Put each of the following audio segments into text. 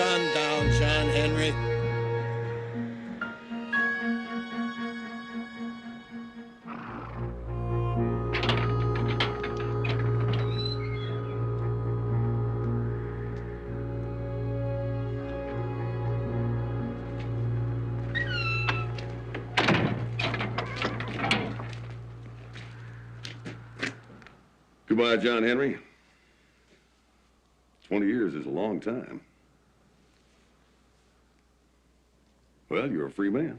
gun down, John Henry. Goodbye, John Henry. 20 years is a long time. Well, you're a free man.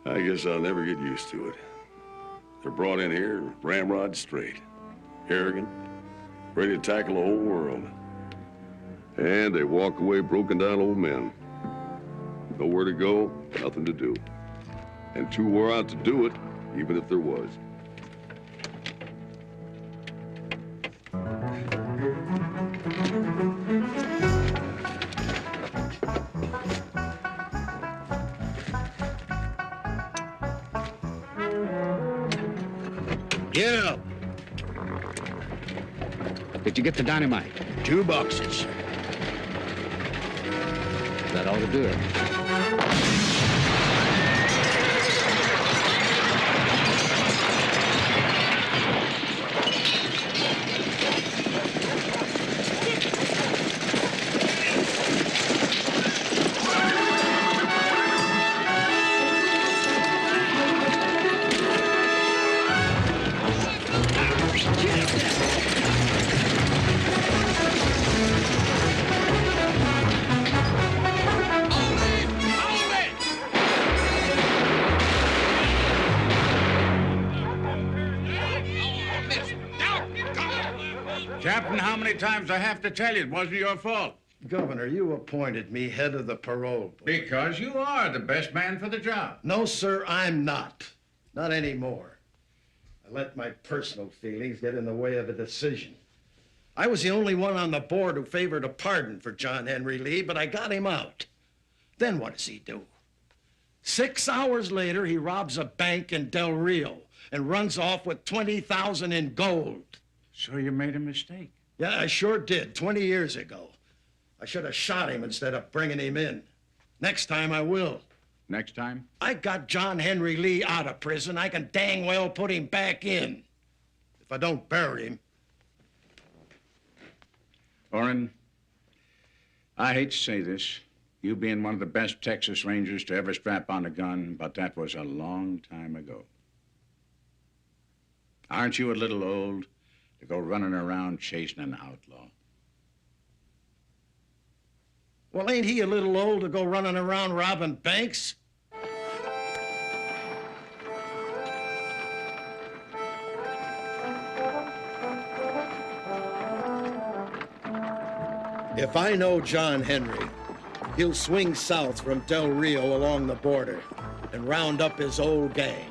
I guess I'll never get used to it. They're brought in here ramrod straight, arrogant, ready to tackle the whole world. And they walk away broken down old men. Nowhere to go, nothing to do. And too wore out to do it, even if there was. Get up. Did you get the dynamite? 2 boxes. That ought to do it. Captain, how many times I have to tell you it wasn't your fault? Governor, you appointed me head of the parole board. Because you are the best man for the job. No, sir, I'm not. Not anymore. I let my personal feelings get in the way of a decision. I was the only one on the board who favored a pardon for John Henry Lee, but I got him out. Then what does he do? 6 hours later, he robs a bank in Del Rio and runs off with $20,000 in gold. So you made a mistake? Yeah, I sure did, 20 years ago. I should have shot him instead of bringing him in. Next time I will. Next time? I got John Henry Lee out of prison. I can dang well put him back in. If I don't bury him. Oren, I hate to say this, you being one of the best Texas Rangers to ever strap on a gun, but that was a long time ago. Aren't you a little old to go running around chasing an outlaw? Well, ain't he a little old to go running around robbing banks? If I know John Henry, he'll swing south from Del Rio along the border and round up his old gang.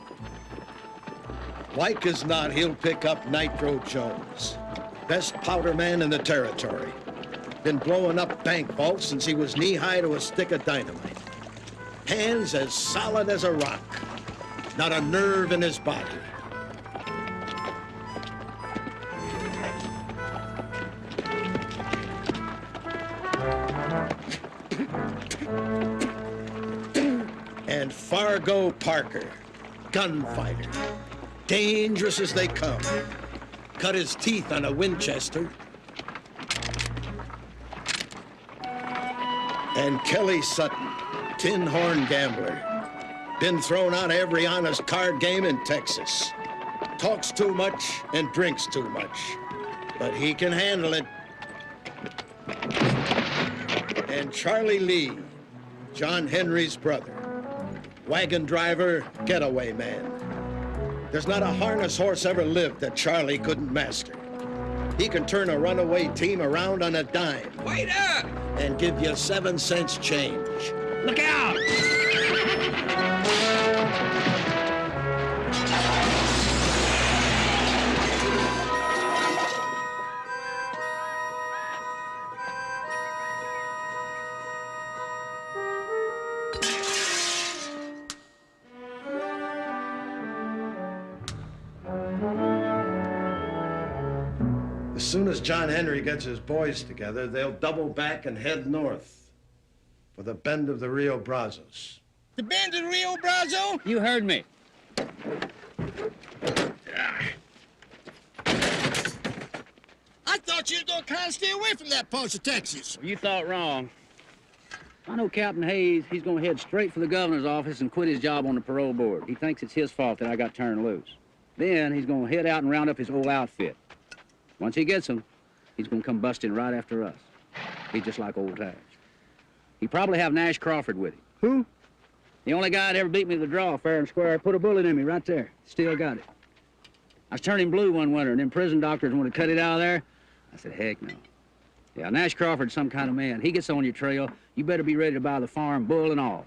Like as not, he'll pick up Nitro Jones, best powder man in the territory. Been blowing up bank vaults since he was knee-high to a stick of dynamite. Hands as solid as a rock, not a nerve in his body. And Fargo Parker, gunfighter, dangerous as they come. Cut his teeth on a Winchester. And Kelly Sutton, tin horn gambler. Been thrown out of every honest card game in Texas. Talks too much and drinks too much. But he can handle it. And Charlie Lee, John Henry's brother. Wagon driver, getaway man. There's not a harness horse ever lived that Charlie couldn't master. He can turn a runaway team around on a dime. Wait up! And give you 7 cents change. Look out! soon as John Henry gets his boys together, they'll double back and head north for the bend of the Rio Brazos. The bend of the Rio Brazo? You heard me. I thought you was gonna kind of stay away from that part of Texas. Well, you thought wrong. I know Captain Hayes, he's gonna head straight for the governor's office and quit his job on the parole board. He thinks it's his fault that I got turned loose. Then he's gonna head out and round up his whole outfit. Once he gets them, he's gonna come busting right after us. He's just like old times. He probably have Nash Crawford with him. Who? The only guy that ever beat me to the draw fair and square. Put a bullet in me right there. Still got it. I was turning blue one winter, and them prison doctors wanted to cut it out of there. I said, heck no. Yeah, Nash Crawford's some kind of man. He gets on your trail, you better be ready to buy the farm, bull and all.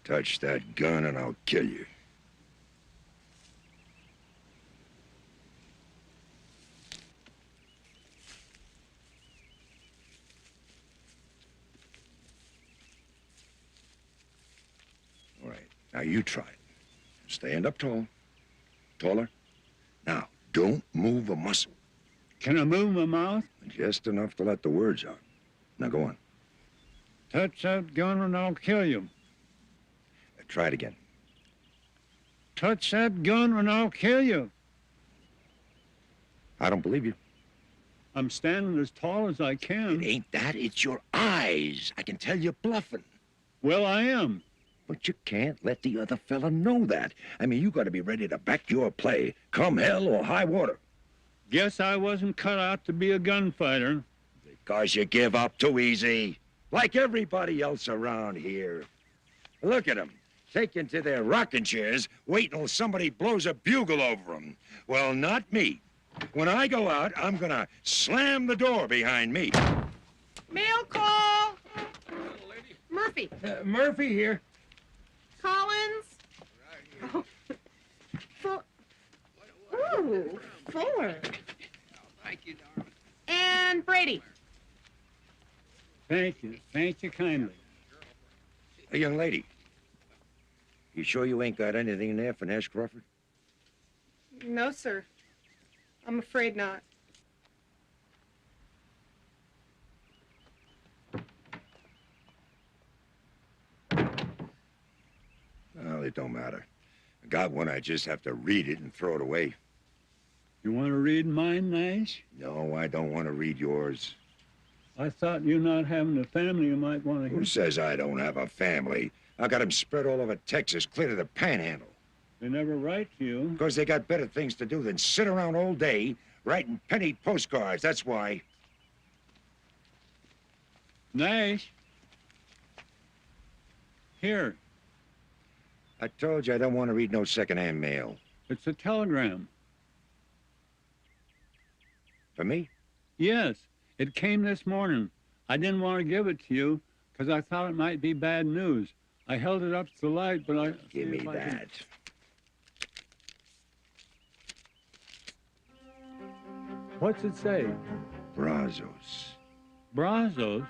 Touch that gun and I'll kill you. All right, now you try it. Stand up tall. Taller. Now, don't move a muscle. Can I move my mouth? Just enough to let the words out. Now go on. Touch that gun and I'll kill you. Try it again. Touch that gun and I'll kill you. I don't believe you. I'm standing as tall as I can. It ain't that, it's your eyes. I can tell you're bluffing. Well, I am. But you can't let the other fella know that. I mean, you gotta be ready to back your play, come hell or high water. Guess I wasn't cut out to be a gunfighter. Because you give up too easy. Like everybody else around here. Look at them, taking to their rocking chairs, waiting till somebody blows a bugle over them. Well, not me. When I go out, I'm gonna slam the door behind me. Mail call. Murphy. Murphy here. Collins. Oh. Ooh, Fuller. Thank you, darling. And Brady. Thank you. Thank you kindly. Hey, young lady. You sure you ain't got anything in there for Nash Crawford? No, sir. I'm afraid not. Well, it don't matter. I got one, I just have to read it and throw it away. You want to read mine, Nash? No, I don't want to read yours. I thought you not having a family, you might want to Who hear. says I don't have a family? I got them spread all over Texas, clear to the panhandle. They never write to you. Because they got better things to do than sit around all day writing penny postcards, that's why. Nash. Here. I told you I don't want to read no secondhand mail. It's a telegram. For me? Yes. It came this morning. I didn't want to give it to you because I thought it might be bad news. I held it up to the light, but I... Give me that. What's it say? Brazos. Brazos?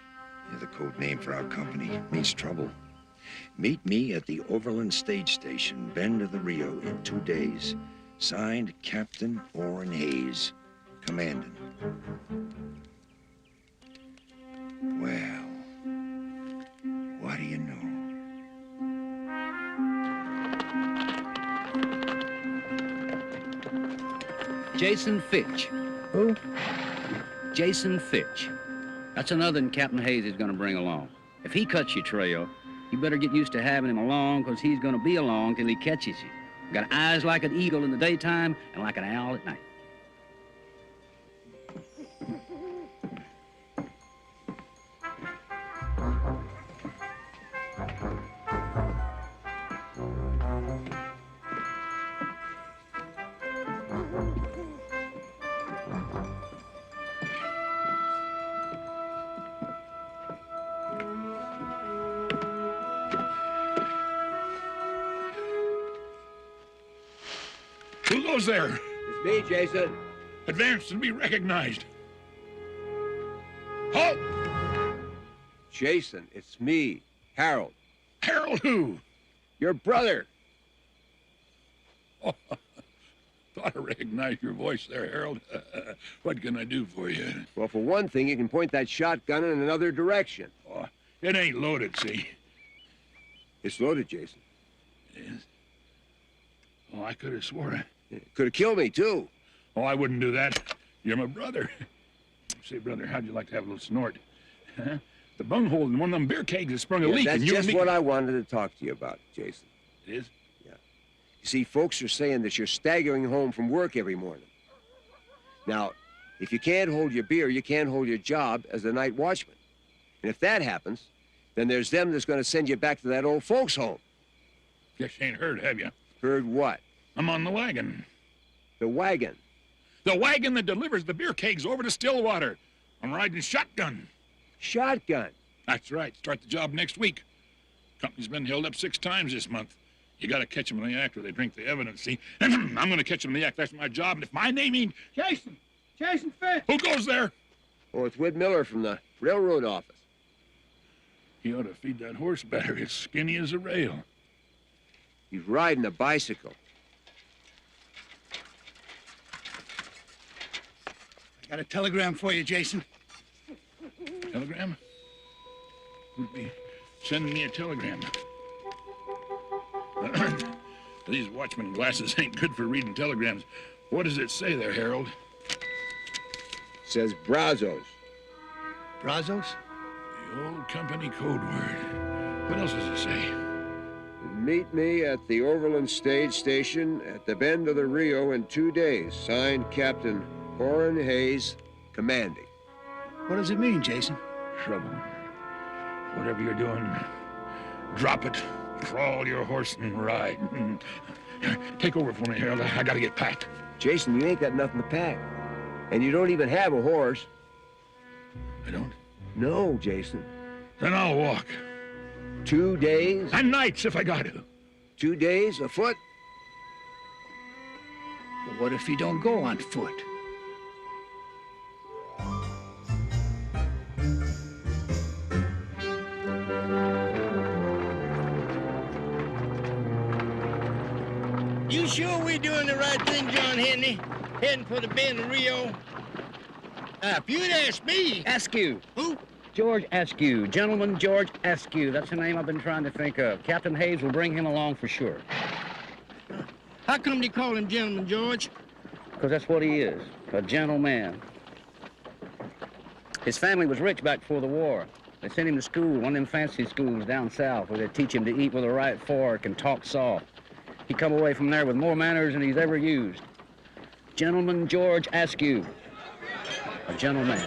Yeah, the code name for our company. Means trouble. Meet me at the Overland Stage Station, Bend of the Rio, in 2 days. Signed, Captain Oren Hayes, commanding. Well, what do you know? Jason Fitch. Who? Jason Fitch. That's another than Captain Hayes is gonna bring along. If he cuts your trail, you better get used to having him along, because he's gonna be along till he catches you. Got eyes like an eagle in the daytime and like an owl at night. Who goes there? It's me, Jason. Advance and be recognized. Halt! Jason, it's me, Harold. Harold who? Your brother. The Thought I recognized your voice there, Harold. What can I do for you? Well, for one thing, you can point that shotgun in another direction. Oh, it ain't loaded, see? It's loaded, Jason. It is? Oh, I could have swore. It could have killed me, too. Oh, I wouldn't do that. You're my brother. Say, brother, how'd you like to have a little snort? Huh? The bunghole in one of them beer kegs has sprung a leak. That's and you just and me... what I wanted to talk to you about, Jason. It is? Yeah. You see, folks are saying that you're staggering home from work every morning. Now, if you can't hold your beer, you can't hold your job as the night watchman. And if that happens, then there's them that's going to send you back to that old folks' home. Guess you ain't heard, have you? Heard what? I'm on the wagon. The wagon? The wagon that delivers the beer kegs over to Stillwater. I'm riding shotgun. Shotgun? That's right. Start the job next week. Company's been held up 6 times this month. You gotta catch them in the act or they drink the evidence, see? I'm gonna catch them in the act. That's my job. And if my name ain't... Jason! Jason Fitz! Who goes there? Oh, it's Whit Miller from the railroad office. He ought to feed that horse better. It's skinny as a rail. He's riding a bicycle. I got a telegram for you, Jason. Telegram? Who'd be sending me a telegram? These watchman glasses ain't good for reading telegrams. What does it say there, Harold? It says Brazos. Brazos? The old company code word. What else does it say? Meet me at the Overland Stage Station at the bend of the Rio in 2 days. Signed, Captain Oren Hayes, commanding. What does it mean, Jason? Trouble. Whatever you're doing, drop it. Crawl your horse and ride. Take over for me, Harold. I gotta get packed. Jason, you ain't got nothing to pack. And you don't even have a horse. I don't? No, Jason. Then I'll walk. 2 days? And nights if I got to. 2 days afoot? Well, what if you don't go on foot? You sure we doing the right thing, John Henry? Heading for the bend of Rio? If you'd asked me... Askew. Who? George Askew. Gentleman George Askew. That's the name I've been trying to think of. Captain Hayes will bring him along for sure. How come they call him Gentleman George? Because that's what he is, a gentleman. His family was rich back before the war. They sent him to school, one of them fancy schools down south, where they teach him to eat with a right fork and talk soft. He come away from there with more manners than he's ever used. Gentleman George Askew, a gentleman.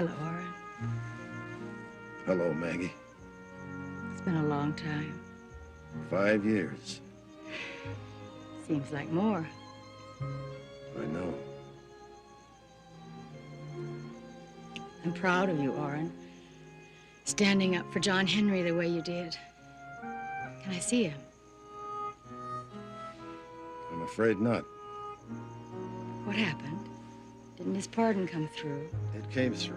Hello, Oren. Hello, Maggie. It's been a long time. 5 years. Seems like more. I know. I'm proud of you, Oren. Standing up for John Henry the way you did. Can I see him? I'm afraid not. What happened? Didn't his pardon come through? It came through.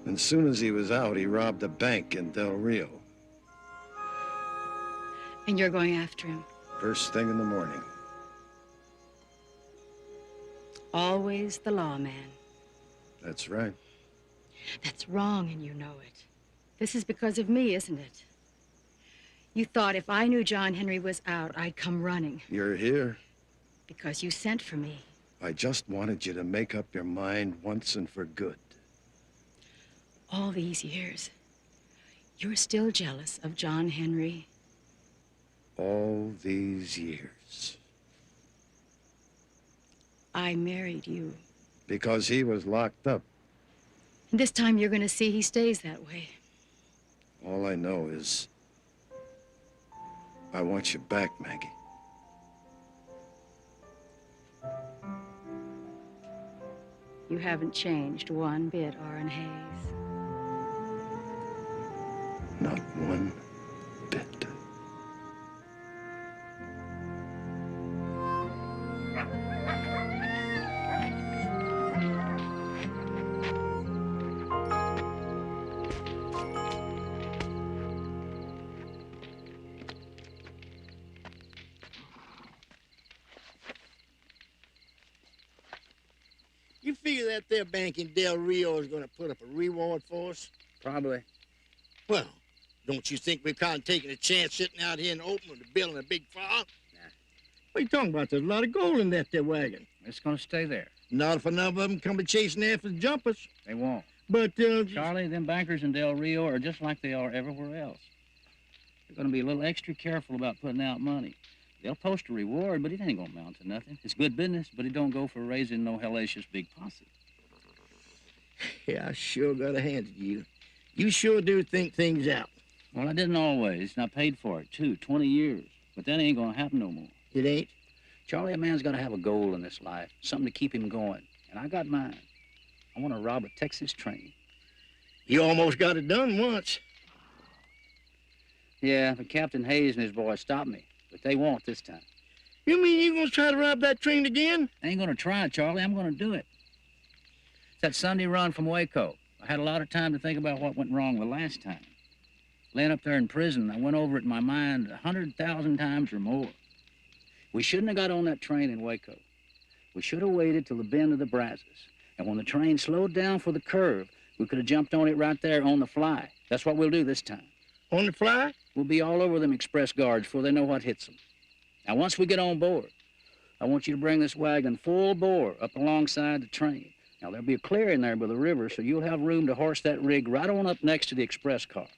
And as soon as he was out, he robbed a bank in Del Rio. And you're going after him? First thing in the morning. Always the lawman. That's right. That's wrong, and you know it. This is because of me, isn't it? You thought if I knew John Henry was out, I'd come running. You're here. Because you sent for me. I just wanted you to make up your mind once and for good. All these years, you're still jealous of John Henry? All these years. I married you. Because he was locked up. And this time you're going to see he stays that way. All I know is I want you back, Maggie. You haven't changed one bit, Oren Hayes. Not one bit. You figure that there bank in Del Rio is going to put up a reward for us? Probably. Well, don't you think we're kind of taking a chance sitting out here in the open with building a big fire? Nah. What are you talking about? There's a lot of gold in that there wagon. It's going to stay there. Not if enough of them come chasing after the jumpers. They won't. But, Charlie, them bankers in Del Rio are just like they are everywhere else. They're going to be a little extra careful about putting out money. They'll post a reward, but it ain't going to amount to nothing. It's good business, but it don't go for raising no hellacious big posse. Yeah, I sure got to hand it to you. You sure do think things out. Well, I didn't always, and I paid for it, too, 20 years. But that ain't going to happen no more. It ain't? Charlie, a man's got to have a goal in this life, something to keep him going. And I got mine. I want to rob a Texas train. You almost got it done once. Yeah, but Captain Hayes and his boys stopped me. But they won't this time. You mean you gonna try to rob that train again? I ain't gonna try, Charlie. I'm gonna do it. It's that Sunday run from Waco. I had a lot of time to think about what went wrong the last time. Laying up there in prison, I went over it in my mind 100,000 times or more. We shouldn't have got on that train in Waco. We should have waited till the bend of the Brazos. And when the train slowed down for the curve, we could have jumped on it right there on the fly. That's what we'll do this time. On the fly? We'll be all over them express guards before they know what hits them. Now, once we get on board, I want you to bring this wagon full bore up alongside the train. Now, there'll be a clearing there by the river, so you'll have room to horse that rig right on up next to the express car.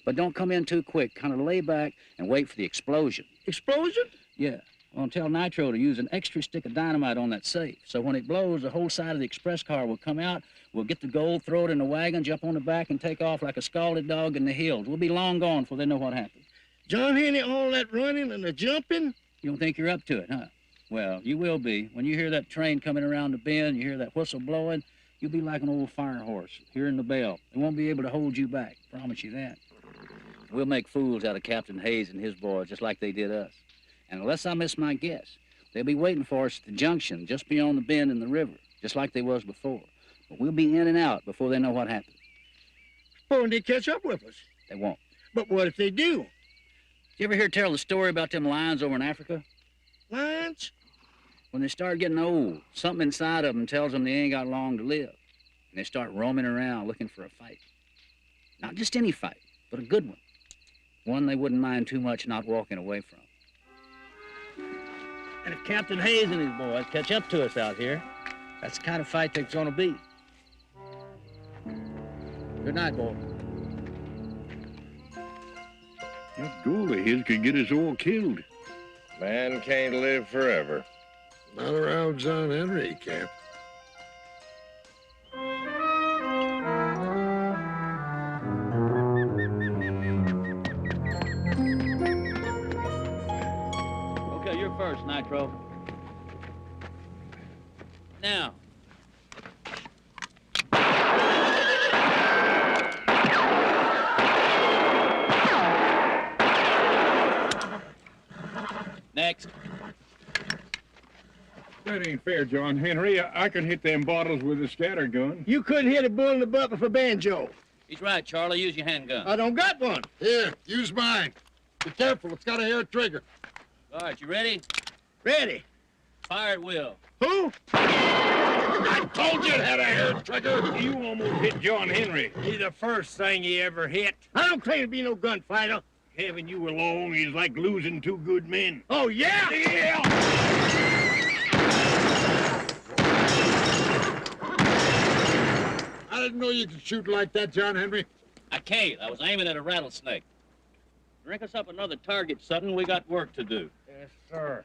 But don't come in too quick. Kind of lay back and wait for the explosion. Explosion? Yeah. Well, tell Nitro to use an extra stick of dynamite on that safe. So when it blows, the whole side of the express car will come out. We'll get the gold, throw it in the wagon, jump on the back, and take off like a scalded dog in the hills. We'll be long gone before they know what happened. John Henry, all that running and the jumping? You don't think you're up to it, huh? Well, you will be. When you hear that train coming around the bend, you hear that whistle blowing, you'll be like an old fire horse, hearing the bell. They won't be able to hold you back. Promise you that. We'll make fools out of Captain Hayes and his boys, just like they did us. And unless I miss my guess, they'll be waiting for us at the junction just beyond the bend in the river, just like they was before. But we'll be in and out before they know what happened. Supposing they catch up with us? They won't. But what if they do? You ever hear tell the story about them lions over in Africa? Lions? When they start getting old, something inside of them tells them they ain't got long to live. And they start roaming around looking for a fight. Not just any fight, but a good one. One they wouldn't mind too much not walking away from. And if Captain Hayes and his boys catch up to us out here, that's the kind of fight there's gonna be. Good night, boy. That gold of his could us all killed. Man can't live forever. Not around John Henry, Cap. first, Nitro. Now. Next. That ain't fair, John Henry. I can hit them bottles with a scatter gun. You couldn't hit a bull in the butt with a banjo. He's right, Charlie. Use your handgun. I don't got one. Here, use mine. Be careful, it's got a hair trigger. All right, you ready? Ready. Fire at will. Who? I told you it had a hair trigger. You almost hit John Henry. He's the first thing he ever hit. I don't claim to be no gunfighter. Having you along is like losing two good men. Oh, yeah? Yeah! I didn't know you could shoot like that, John Henry. I can't. I was aiming at a rattlesnake. Drink us up another target, Sutton. We got work to do. Yes, sir.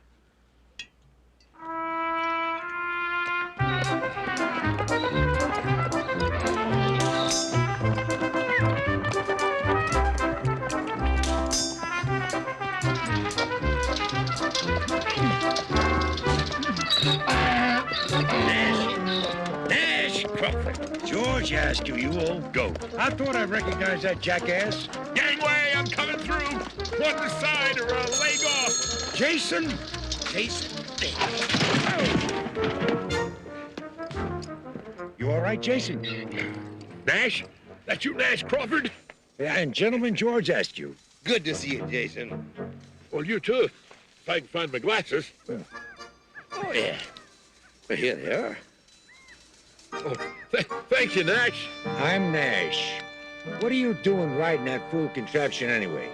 Nash Crawford. George asked you, you old goat. I thought I recognized that jackass. Gangway, I'm coming through. One the side or a leg off. Jason. Jason. You all right, Jason? Nash? That you, Nash Crawford? Yeah, and Gentleman George asked you. Good to see you, Jason. Well, you too. If I can find my glasses. Oh, yeah. Well, here they are. Oh, thank you, Nash. I'm Nash. What are you doing riding that fool contraption anyway?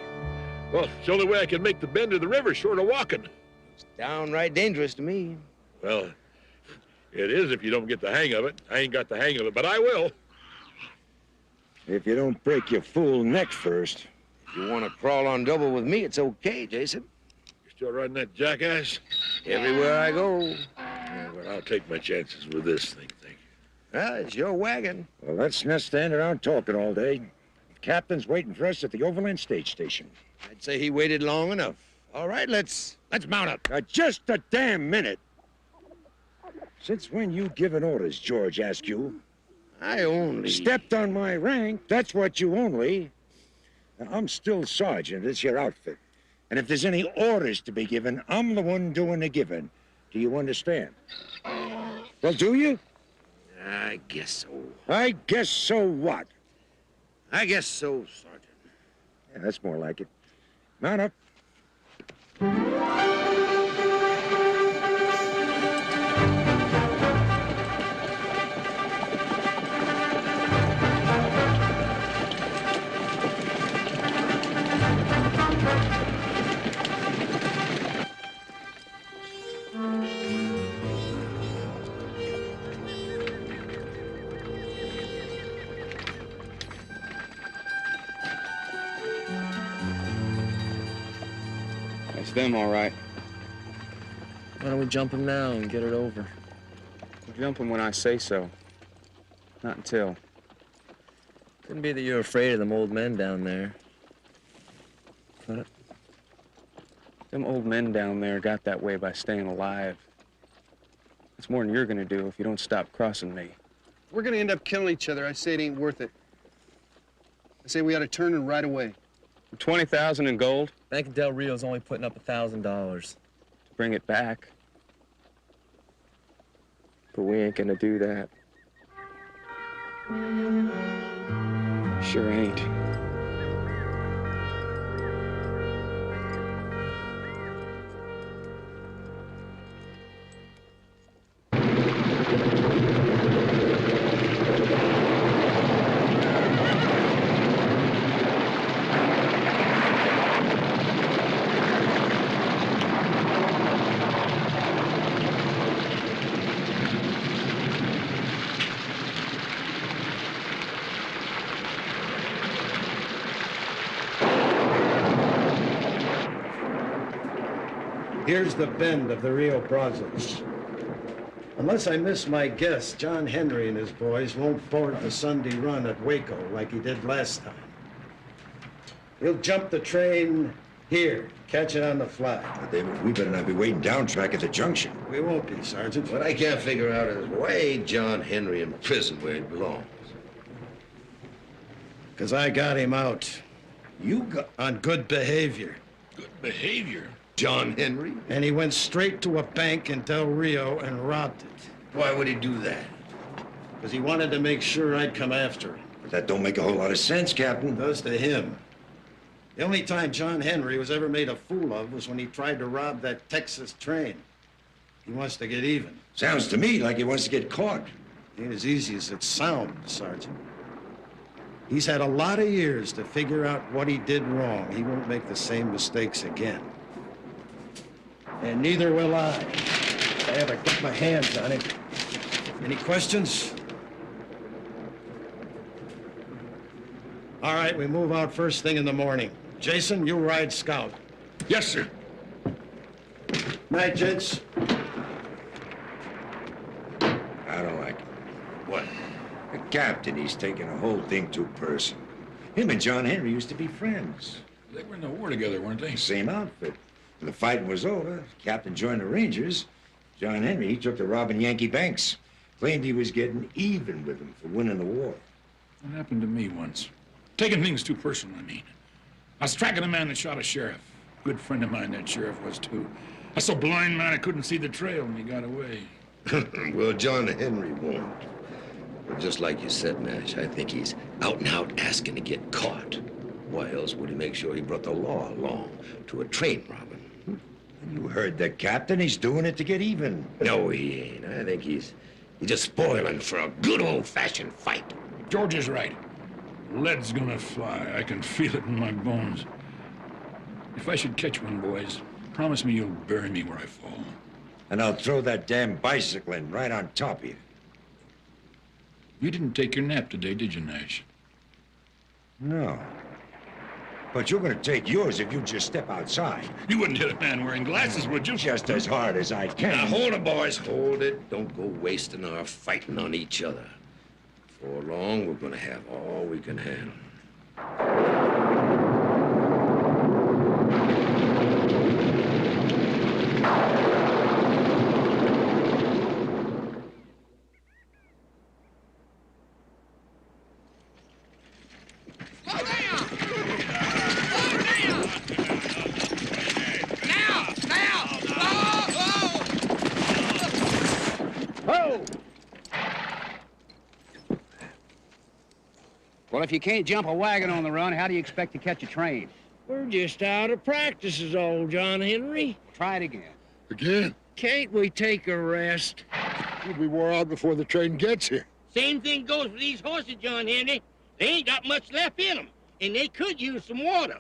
Well, it's the only way I can make the bend of the river short of walking. It's downright dangerous to me. Well, it is if you don't get the hang of it. I ain't got the hang of it, but I will. If you don't break your fool neck first. If you want to crawl on double with me, it's okay, Jason. You still riding that jackass? Everywhere I go. Yeah, well, I'll take my chances with this thing, thank you. Well, it's your wagon. Well, let's not stand around talking all day. The captain's waiting for us at the Overland Stage Station. I'd say he waited long enough. All right, let's mount up. Just a damn minute. Since when you giving orders, George Askew? I only... Stepped on my rank, that's what you only. Now, I'm still sergeant, it's your outfit. And if there's any orders to be given, I'm the one doing the giving. Do you understand? Well, do you? I guess so. I guess so what? I guess so, Sergeant. Yeah, that's more like it. Mount up. It's them, all right. Why don't we jump him now and get it over? We'll jump him when I say so. Not until. Couldn't be that you're afraid of them old men down there. Could it? Them old men down there got that way by staying alive. That's more than you're gonna do if you don't stop crossing me. We're gonna end up killing each other. I say it ain't worth it. I say we ought to turn and right away. For 20,000 in gold? Bank of Del Rio's only putting up $1,000. To bring it back. But we ain't gonna do that. Sure ain't. Here's the bend of the Rio Brazos. Unless I miss my guess, John Henry and his boys won't board the Sunday run at Waco like he did last time. He'll jump the train Here, catch it on the fly. We better not be waiting down track at the junction. We won't be, Sergeant. What I can't figure out is why ain't John Henry in prison where he belongs? Because I got him out. You got... On good behavior. Good behavior? John Henry? And he went straight to a bank in Del Rio and robbed it. Why would he do that? Because he wanted to make sure I'd come after him. But that don't make a whole lot of sense, Captain. It does to him. The only time John Henry was ever made a fool of was when he tried to rob that Texas train. He wants to get even. Sounds to me like he wants to get caught. Ain't as easy as it sounds, Sergeant. He's had a lot of years to figure out what he did wrong. He won't make the same mistakes again. And neither will I. I haven't got my hands on him. Any questions? All right, we move out first thing in the morning. Jason, you ride scout. Yes, sir. Night, gents. I don't like it. What? The captain, he's taking the whole thing too personal. Him and John Henry used to be friends. They were in the war together, weren't they? Same outfit. When the fighting was over, the captain joined the Rangers. John Henry, he took to robbing Yankee banks. Claimed he was getting even with them for winning the war. It happened to me once. Taking things too personal, I mean. I was tracking a man that shot a sheriff. Good friend of mine, that sheriff was, too. I was so blind, man, I couldn't see the trail, and he got away. Well, John Henry won't. Well, just like you said, Nash, I think he's out and out asking to get caught. Why else would he make sure he brought the law along to a train robbing? You heard the captain. He's doing it to get even. No, he ain't. I think he's just spoiling for a good old-fashioned fight. George is right. Lead's gonna fly. I can feel it in my bones. If I should catch one, boys, promise me you'll bury me where I fall. And I'll throw that damn bicycle in right on top of you. You didn't take your nap today, did you, Nash? No. But you're gonna take yours if you just step outside. You wouldn't hit a man wearing glasses, would you? Just as hard as I can. Now, hold it, boys. Hold it. Don't go wasting our fighting on each other. Before long, we're gonna have all we can handle. Well, if you can't jump a wagon on the run, how do you expect to catch a train? We're just out of practice is all, John Henry. Try it again. Again? Can't we take a rest? We'll be wore out before the train gets here. Same thing goes with these horses, John Henry. They ain't got much left in them, and they could use some water.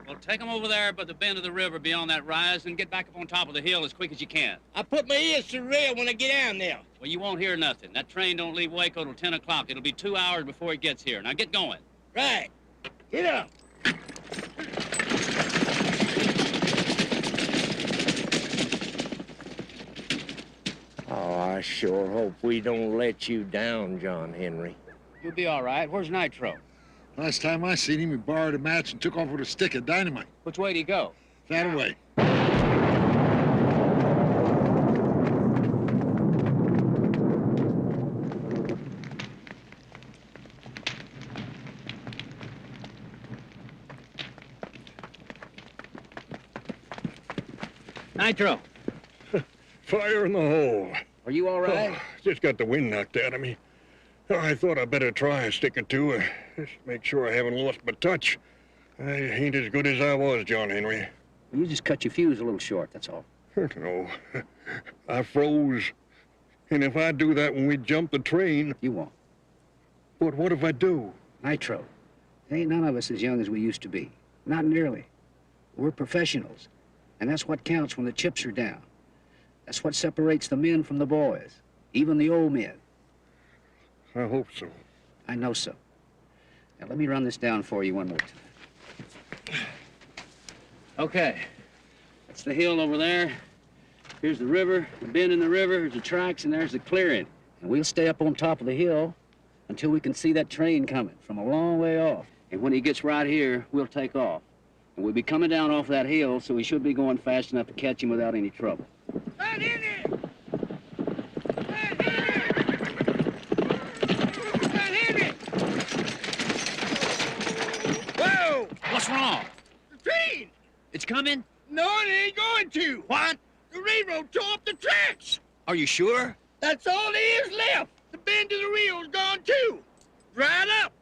Well, take them over there by the bend of the river beyond that rise and get back up on top of the hill as quick as you can. I put my ears to the rail when I get down there. Well, you won't hear nothing. That train don't leave Waco till 10 o'clock. It'll be 2 hours before it gets here. Now get going. Right. Get up. Oh, I sure hope we don't let you down, John Henry. You'll be all right. Where's Nitro? Last time I seen him, he borrowed a match and took off with a stick of dynamite. Which way did he go? That way. Nitro. Fire in the hole. Are you all right? Just got the wind knocked out of me. I thought I'd better try a stick or two. Just make sure I haven't lost my touch. I ain't as good as I was, John Henry. You just cut your fuse a little short, that's all. No. I froze. And if I do that when we jump the train... You won't. But what if I do? Nitro, ain't none of us as young as we used to be. Not nearly. We're professionals. And that's what counts when the chips are down. That's what separates the men from the boys. Even the old men. I hope so. I know so. Now, let me run this down for you one more time. Okay. That's the hill over there. Here's the river, the bend in the river, here's the tracks, and there's the clearing. And we'll stay up on top of the hill until we can see that train coming from a long way off. And when he gets right here, we'll take off. And we'll be coming down off that hill, so we should be going fast enough to catch him without any trouble. Whoa! What's wrong? The train! It's coming? No, it ain't going to. What? The railroad tore up the tracks. Are you sure? That's all there is left. The bend of the reel's gone too. Dried up.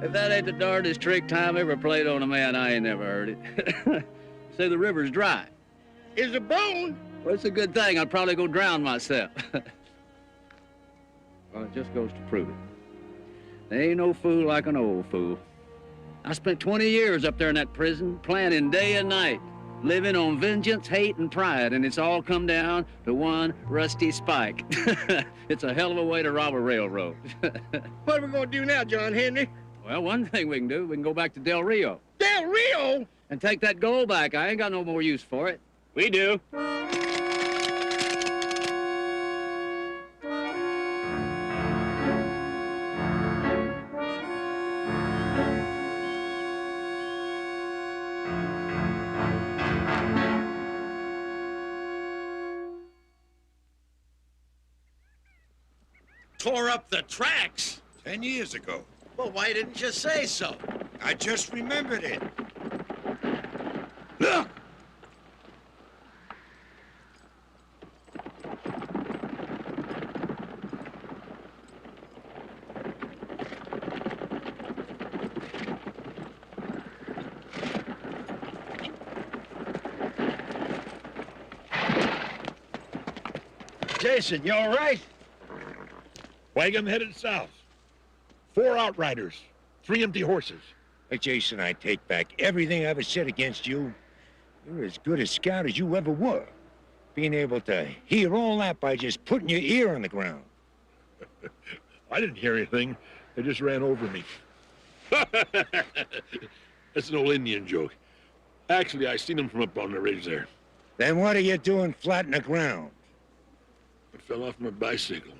If that ain't the darndest trick time ever played on a man, I ain't never heard it. Say the river's dry. Is a bone? Well, it's a good thing. I'd probably go drown myself. Well, it just goes to prove it. There ain't no fool like an old fool. I spent 20 years up there in that prison, planning day and night, living on vengeance, hate, and pride, and it's all come down to one rusty spike. It's a hell of a way to rob a railroad. What are we gonna do now, John Henry? Well, one thing we can do, we can go back to Del Rio. Del Rio? And take that gold back. I ain't got no more use for it. We do. Tore up the tracks. 10 years ago. Well, why didn't you say so? I just remembered it. Look! Jason, you all right? Wagon headed south. 4 outriders, 3 empty horses. Hey, Jason, I take back everything I ever said against you. You're as good a scout as you ever were. Being able to hear all that by just putting your ear on the ground. I didn't hear anything. They just ran over me. That's an old Indian joke. Actually, I seen them from up on the ridge there. Then what are you doing flat in the ground? I fell off my bicycle.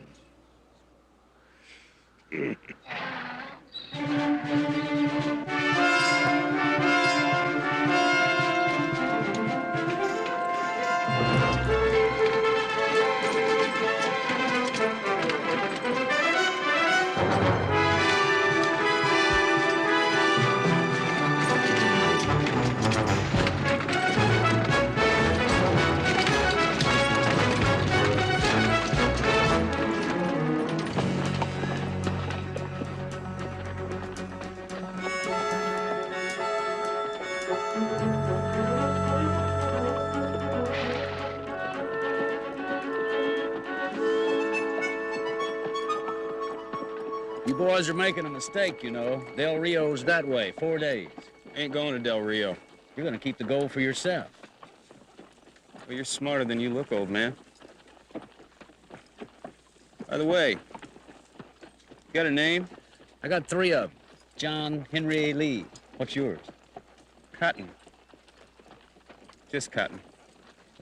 You boys are making a mistake, you know. Del Rio's that way, 4 days. Ain't going to Del Rio. You're gonna keep the gold for yourself. Well, you're smarter than you look, old man. By the way, you got a name? I got 3 of them. John Henry Lee. What's yours? Cotton. Just Cotton.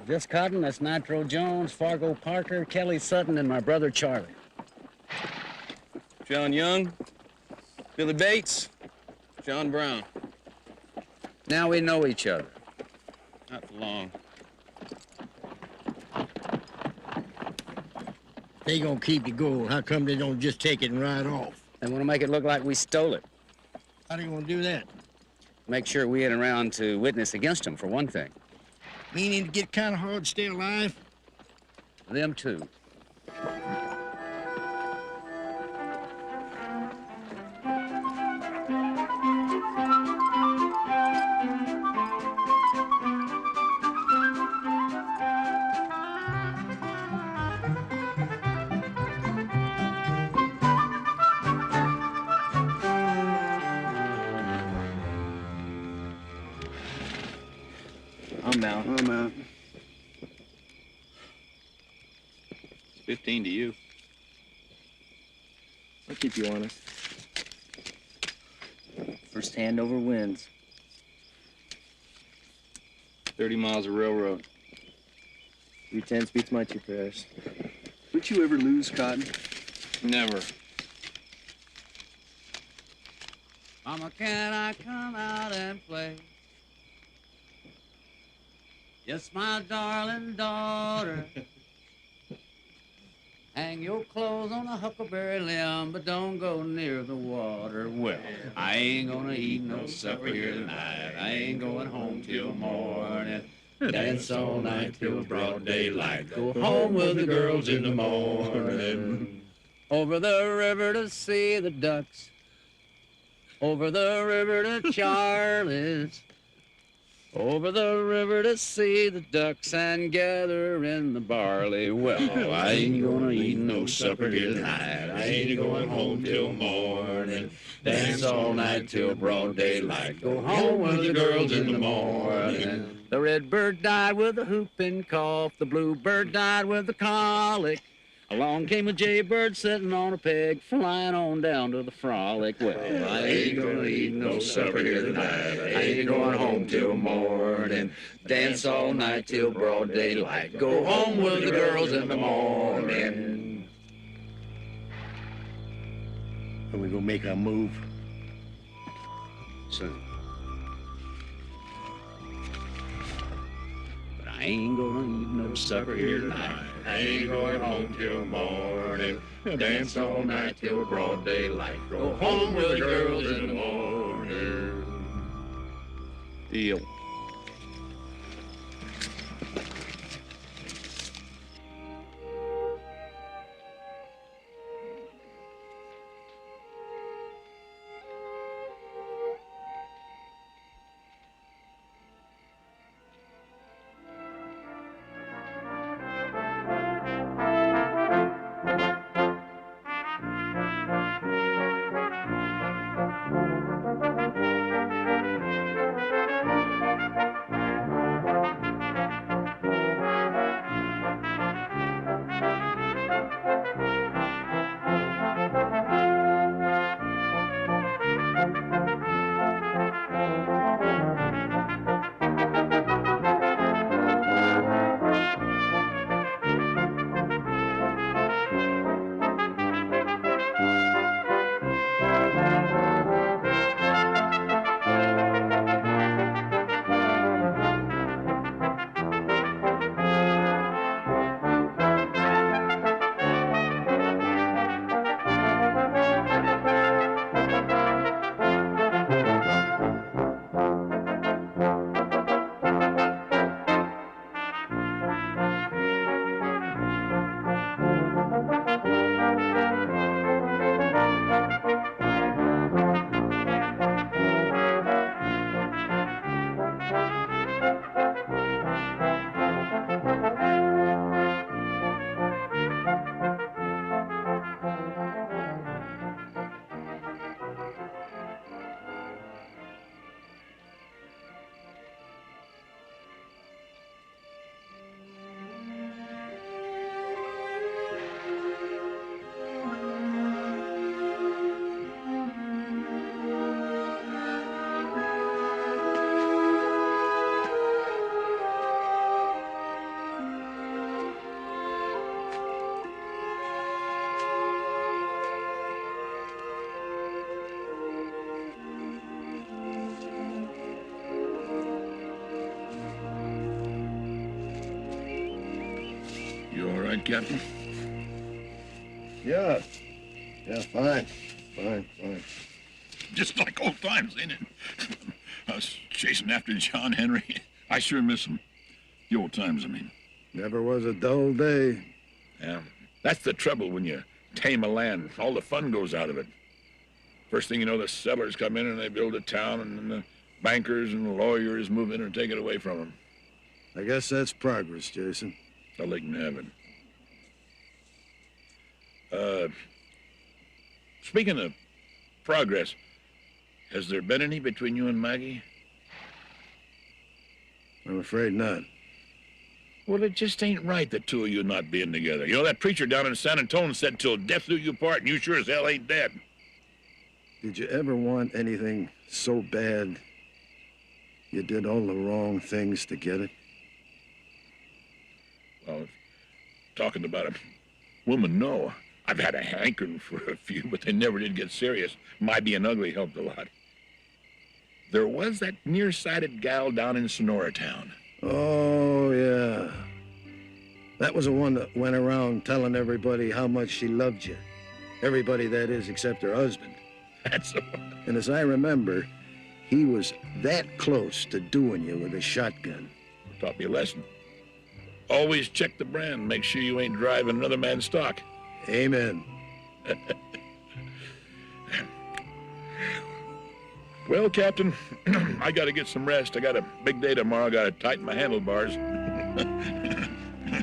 Just Cotton, that's Nitro Jones, Fargo Parker, Kelly Sutton, and my brother Charlie. John Young, Billy Bates, John Brown. Now we know each other. Not for long. They gonna keep the gold. How come they don't just take it and ride off? They want to make it look like we stole it. How they gonna do that? Make sure we ain't around to witness against them, for one thing. Meaning to get kind of hard to stay alive? Them too. I'm out. I'm out. It's 15 to you. I'll keep you honest. First hand over wins. 30 miles of railroad. 3/10 beats my 2 pairs. Would you ever lose, Cotton? Never. Mama, can I come out and play? Yes, my darling daughter. Hang your clothes on a huckleberry limb, but don't go near the water. Well, I ain't gonna eat no supper here tonight. I ain't going home till morning. Dance all night till broad daylight. Go home with the girls in the morning. Over the river to see the ducks. Over the river to Charlie's. Over the river to see the ducks and gather in the barley. Well, I ain't gonna eat no supper here tonight. I ain't going home till morning. Dance all night till broad daylight. Go home with the girls in the morning. The red bird died with a whooping cough. The bluebird died with a colic. Along came a jaybird sitting on a peg, flying on down to the frolic. Well, I ain't gonna eat no supper here tonight. I ain't going home till morning. Dance all night till broad daylight. Go home with the girls in the morning. When we gonna make our move? Soon. But I ain't gonna eat no supper here tonight. I ain't going home till morning. Dance all night till broad daylight. Go home with the girls in the morning. Deal. right, Captain? Yeah. Yeah, fine. Fine. Just like old times, ain't it? I was chasing after John Henry. I sure miss him. The old times, I mean. Never was a dull day. Yeah, that's the trouble when you tame a land. All the fun goes out of it. First thing you know, the settlers come in and they build a town, and then the bankers and the lawyers move in and take it away from them. I guess that's progress, Jason. I'll let him have it. Speaking of progress, has there been any between you and Maggie? I'm afraid not. Well, it just ain't right, the two of you not being together. You know, that preacher down in San Antonio said till death do you part, and you sure as hell ain't dead. Did you ever want anything so bad you did all the wrong things to get it? Well, talking about a woman, no. I've had a hankering for a few, but they never did get serious. My being ugly helped a lot. There was that nearsighted gal down in Sonora Town. Oh, yeah. That was the one that went around telling everybody how much she loved you. Everybody, that is, except her husband. That's the one. And as I remember, he was that close to doing you with a shotgun. Taught me a lesson. Always check the brand. Make sure you ain't driving another man's stock. Amen. Well, Captain, I gotta get some rest. I got a big day tomorrow. I gotta tighten my handlebars.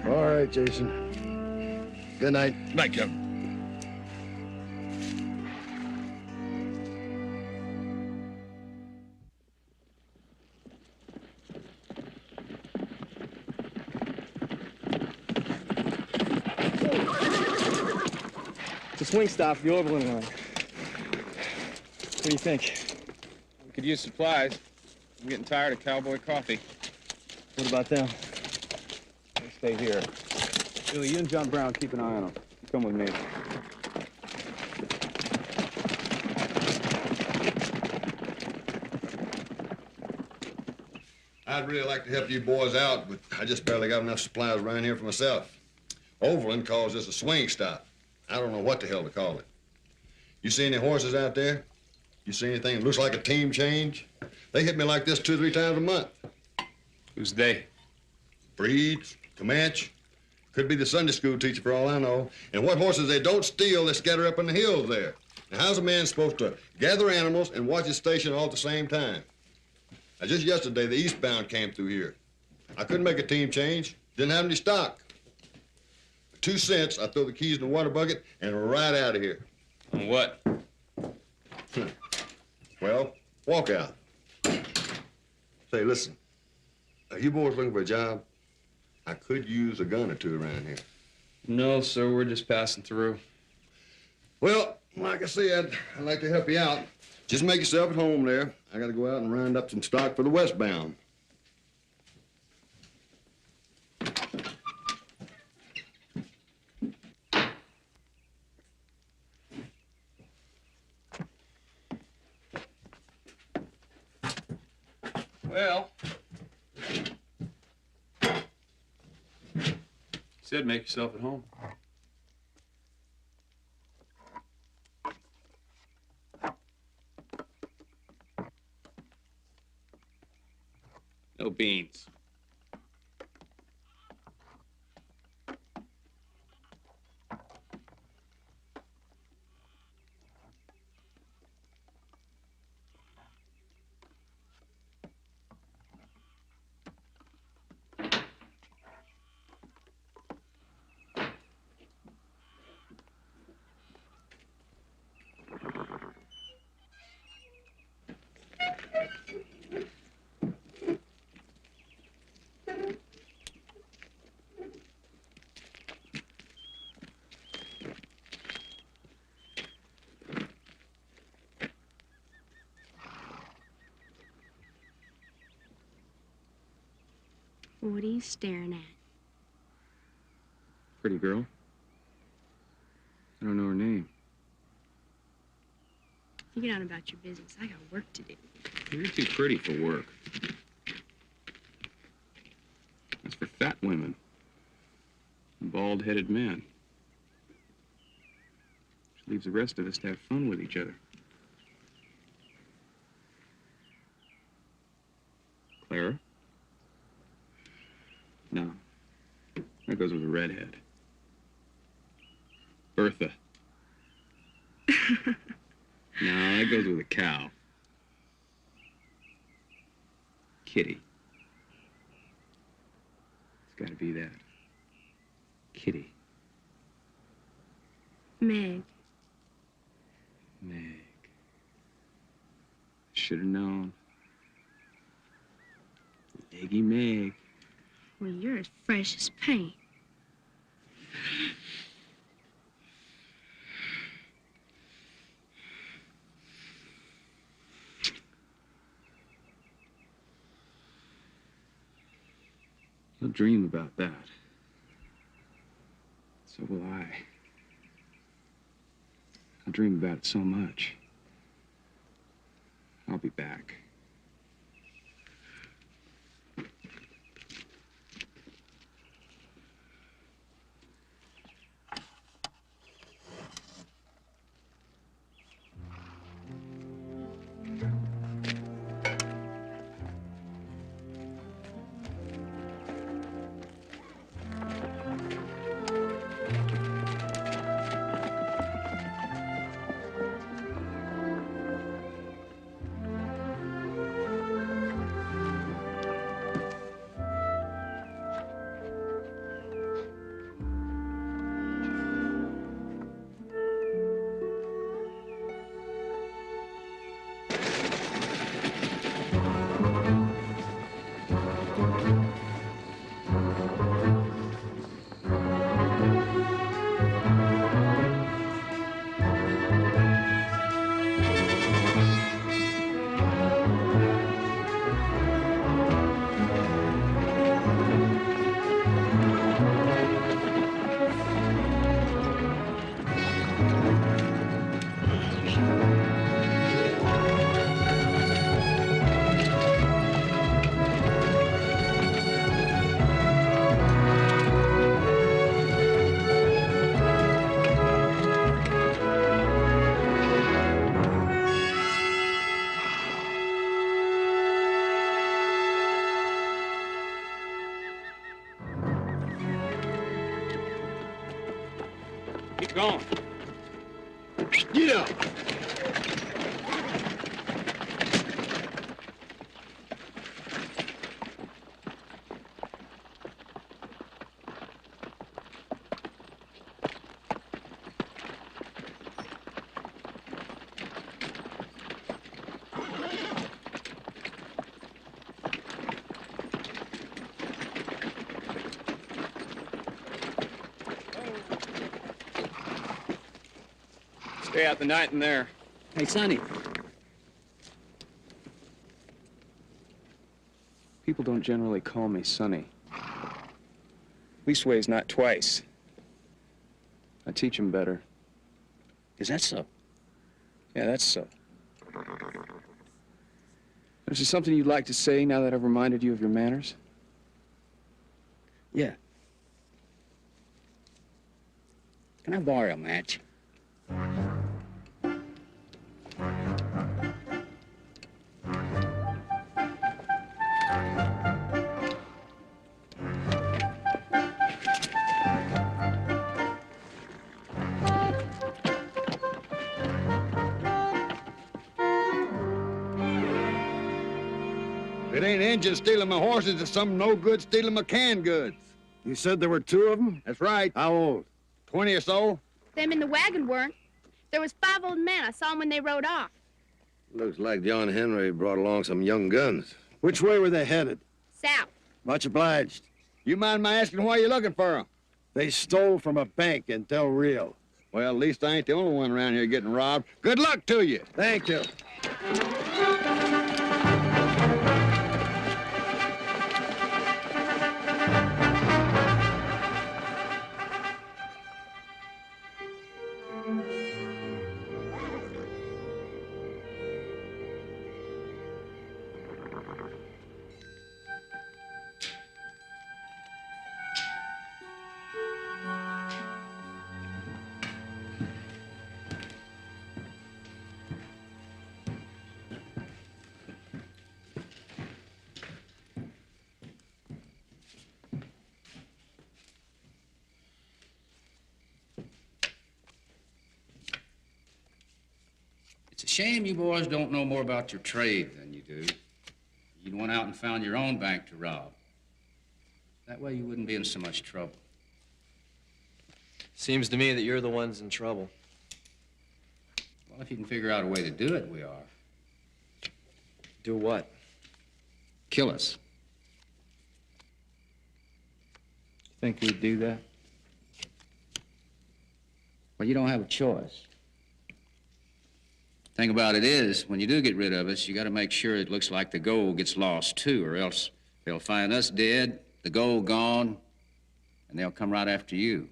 All right, Jason. Good night. Night, Captain. It's a swing stop for the Overland line. What do you think? We could use supplies. I'm getting tired of Cowboy coffee. What about them? They stay here. Billy, you and John Brown keep an eye on them. Come with me. I'd really like to help you boys out, but I just barely got enough supplies around here for myself. Overland calls this a swing stop. I don't know what the hell to call it. You see any horses out there? You see anything that looks like a team change? They hit me like this 2 or 3 times a month. Who's they? Breeds, Comanche. Could be the Sunday school teacher for all I know. And what horses they don't steal, they scatter up in the hills there. Now, how's a man supposed to gather animals and watch his station all at the same time? Now, just yesterday, the eastbound came through here. I couldn't make a team change. Didn't have any stock. For 2 cents, I throw the keys in the water bucket and we're right out of here. On what? Well, walk out. Say, listen, are you boys looking for a job? I could use a gun or two around here. No, sir, we're just passing through. Well, like I said, I'd like to help you out. Just make yourself at home there. I gotta go out and round up some stock for the westbound. Well, said make yourself at home. No beans. What are you staring at? Pretty girl. I don't know her name. You get on about your business. I got work to do. You're too pretty for work. That's for fat women. And bald-headed man. Which leaves the rest of us to have fun with each other. Clara? No. That goes with a redhead. Bertha. No, that goes with a cow. Kitty. It's gotta be that. Kitty. Meg. Meg. Should have known. Eggy Meg. Well, you're as fresh as paint. You'll dream about that. So will I. I dream about it so much. I'll be back. Keep going. Get up. Stay out the night in there. Hey, Sonny. People don't generally call me Sonny. Leastways, not twice. I teach them better. Is that so? Yeah, that's so. Is there something you'd like to say now that I've reminded you of your manners? Yeah. Can I borrow a match? It ain't Injun stealing my horses, it's some no-good stealing my canned goods. You said there were two of them? That's right. How old? 20 or so. Them in the wagon weren't. There was 5 old men. I saw them when they rode off. Looks like John Henry brought along some young guns. Which way were they headed? South. Much obliged. You mind my asking why you're looking for them? They stole from a bank in Del Rio. Well, at least I ain't the only one around here getting robbed. Good luck to you. Thank you. It's a shame you boys don't know more about your trade than you do. You'd went out and found your own bank to rob. That way you wouldn't be in so much trouble. Seems to me that you're the ones in trouble. Well, if you can figure out a way to do it, we are. Do what? Kill us. Think we'd do that? Well, you don't have a choice. Thing about it is, when you do get rid of us, you got to make sure it looks like the gold gets lost, too, or else they'll find us dead, the gold gone, and they'll come right after you.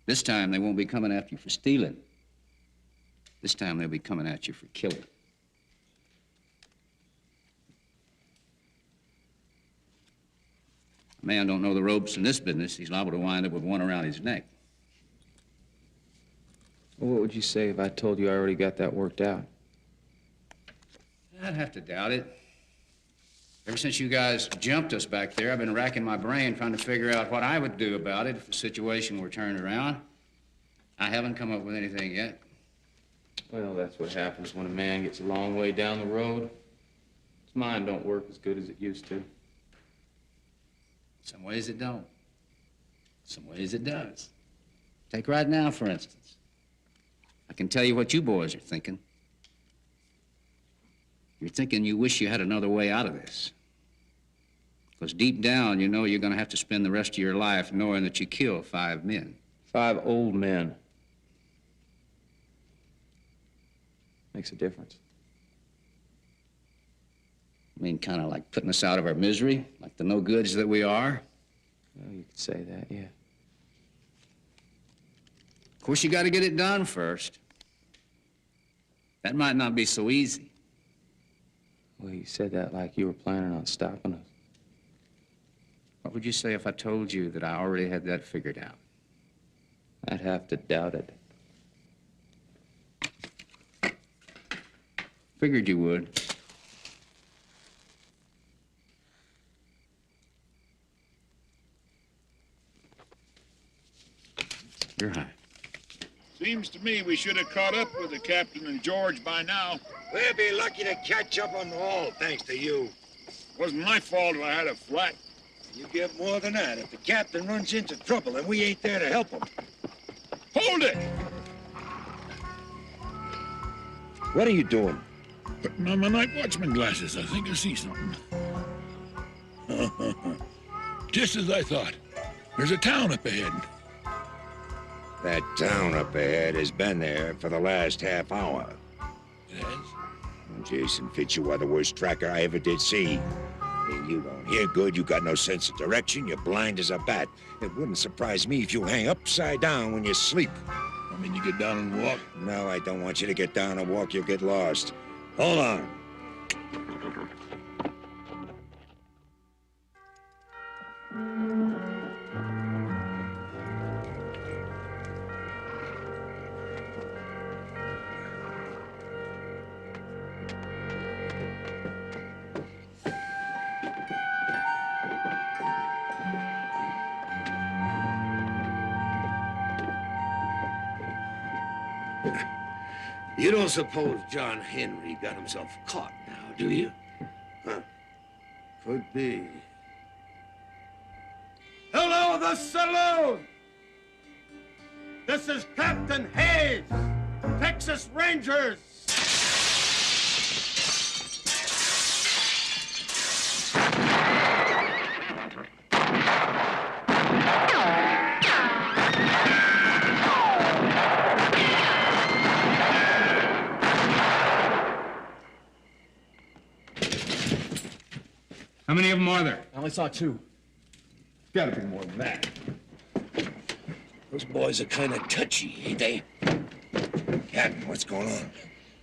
This time, they won't be coming after you for stealing. This time, they'll be coming at you for killing. A man don't know the ropes in this business, he's liable to wind up with one around his neck. Well, what would you say if I told you I already got that worked out? I'd have to doubt it. Ever since you guys jumped us back there, I've been racking my brain trying to figure out what I would do about it if the situation were turned around. I haven't come up with anything yet. Well, that's what happens when a man gets a long way down the road. His mind don't work as good as it used to. Some ways it don't. Some ways it does. Take right now, for instance. I can tell you what you boys are thinking. You're thinking you wish you had another way out of this. Because deep down, you know you're going to have to spend the rest of your life knowing that you killed 5 men. 5 old men. Makes a difference. I mean, kind of like putting us out of our misery, like the no-goods that we are. Well, you could say that, yeah. Of course, you got to get it done first. That might not be so easy. Well, you said that like you were planning on stopping us. What would you say if I told you that I already had that figured out? I'd have to doubt it. Figured you would. You're high. Seems to me we should have caught up with the captain and George by now. We'll be lucky to catch up on the all, thanks to you. Wasn't my fault if I had a flat. You get more than that. If the captain runs into trouble and we ain't there to help him. Hold it! What are you doing? Putting on my night watchman glasses. I think I see something. Just as I thought. There's a town up ahead. That town up ahead has been there for the last half hour. It has? Jason fits you are the worst tracker I ever did see. And you don't hear good, you got no sense of direction, you're blind as a bat. It wouldn't surprise me if you hang upside down when you sleep. I mean, you get down and walk? No, I don't want you to get down and walk, you'll get lost. Hold on. You don't suppose John Henry got himself caught now, do you? Huh? Could be. Hello, the saloon! This is Captain Hayes, Texas Rangers! How many of them are there? I only saw 2. Gotta be more than that. Those boys are kind of touchy, ain't they? Captain, what's going on?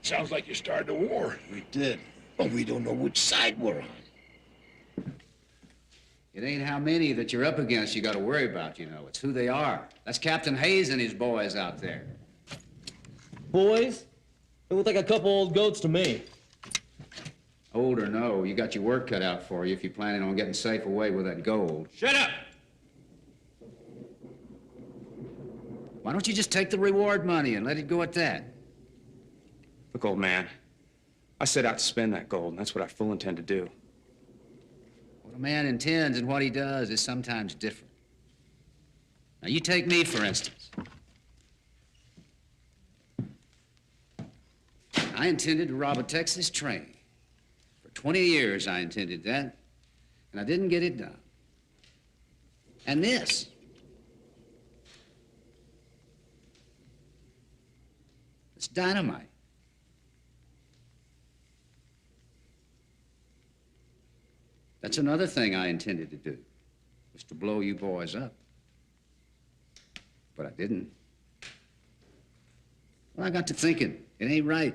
Sounds like you started a war. We did. But we don't know which side we're on. It ain't how many that you're up against you got to worry about, you know. It's who they are. That's Captain Hayes and his boys out there. Boys? They look like a couple old goats to me. Old or no, you got your work cut out for you if you're planning on getting safe away with that gold. Shut up! Why don't you just take the reward money and let it go at that? Look, old man, I set out to spend that gold, and that's what I full intend to do. What a man intends and what he does is sometimes different. Now, you take me, for instance. I intended to rob a Texas train. For 20 years, I intended that, and I didn't get it done. And this. It's dynamite. That's another thing I intended to do, was to blow you boys up. But I didn't. Well, I got to thinking, it ain't right.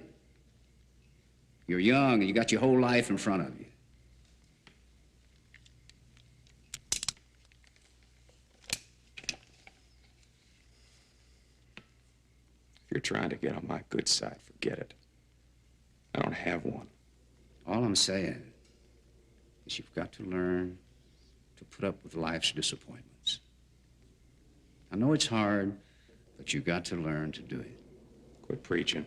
You're young and you got your whole life in front of you. If you're trying to get on my good side, forget it. I don't have one. All I'm saying is you've got to learn to put up with life's disappointments. I know it's hard, but you've got to learn to do it. Quit preaching.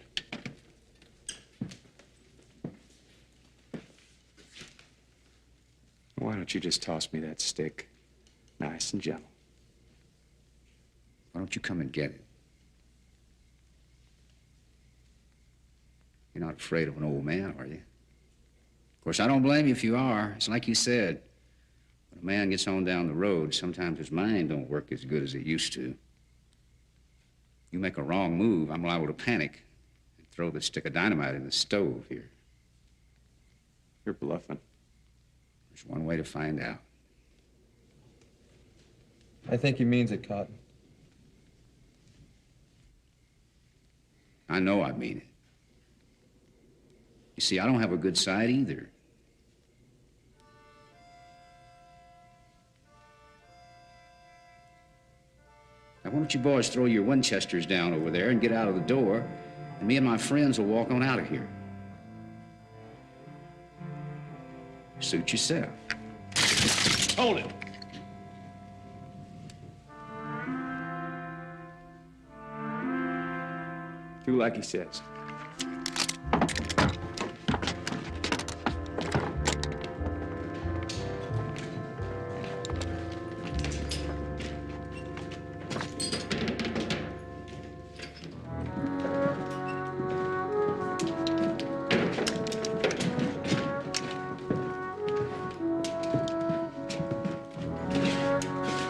Why don't you just toss me that stick, nice and gentle? Why don't you come and get it? You're not afraid of an old man, are you? Of course, I don't blame you if you are. It's like you said. When a man gets on down the road, sometimes his mind don't work as good as it used to. You make a wrong move, I'm liable to panic and throw the stick of dynamite in the stove here. You're bluffing. There's one way to find out. I think he means it, Cotton. I know I mean it. You see, I don't have a good side either. Now, why don't you boys throw your Winchesters down over there and get out of the door, and me and my friends will walk on out of here. Suit yourself. Hold it. Do like he says.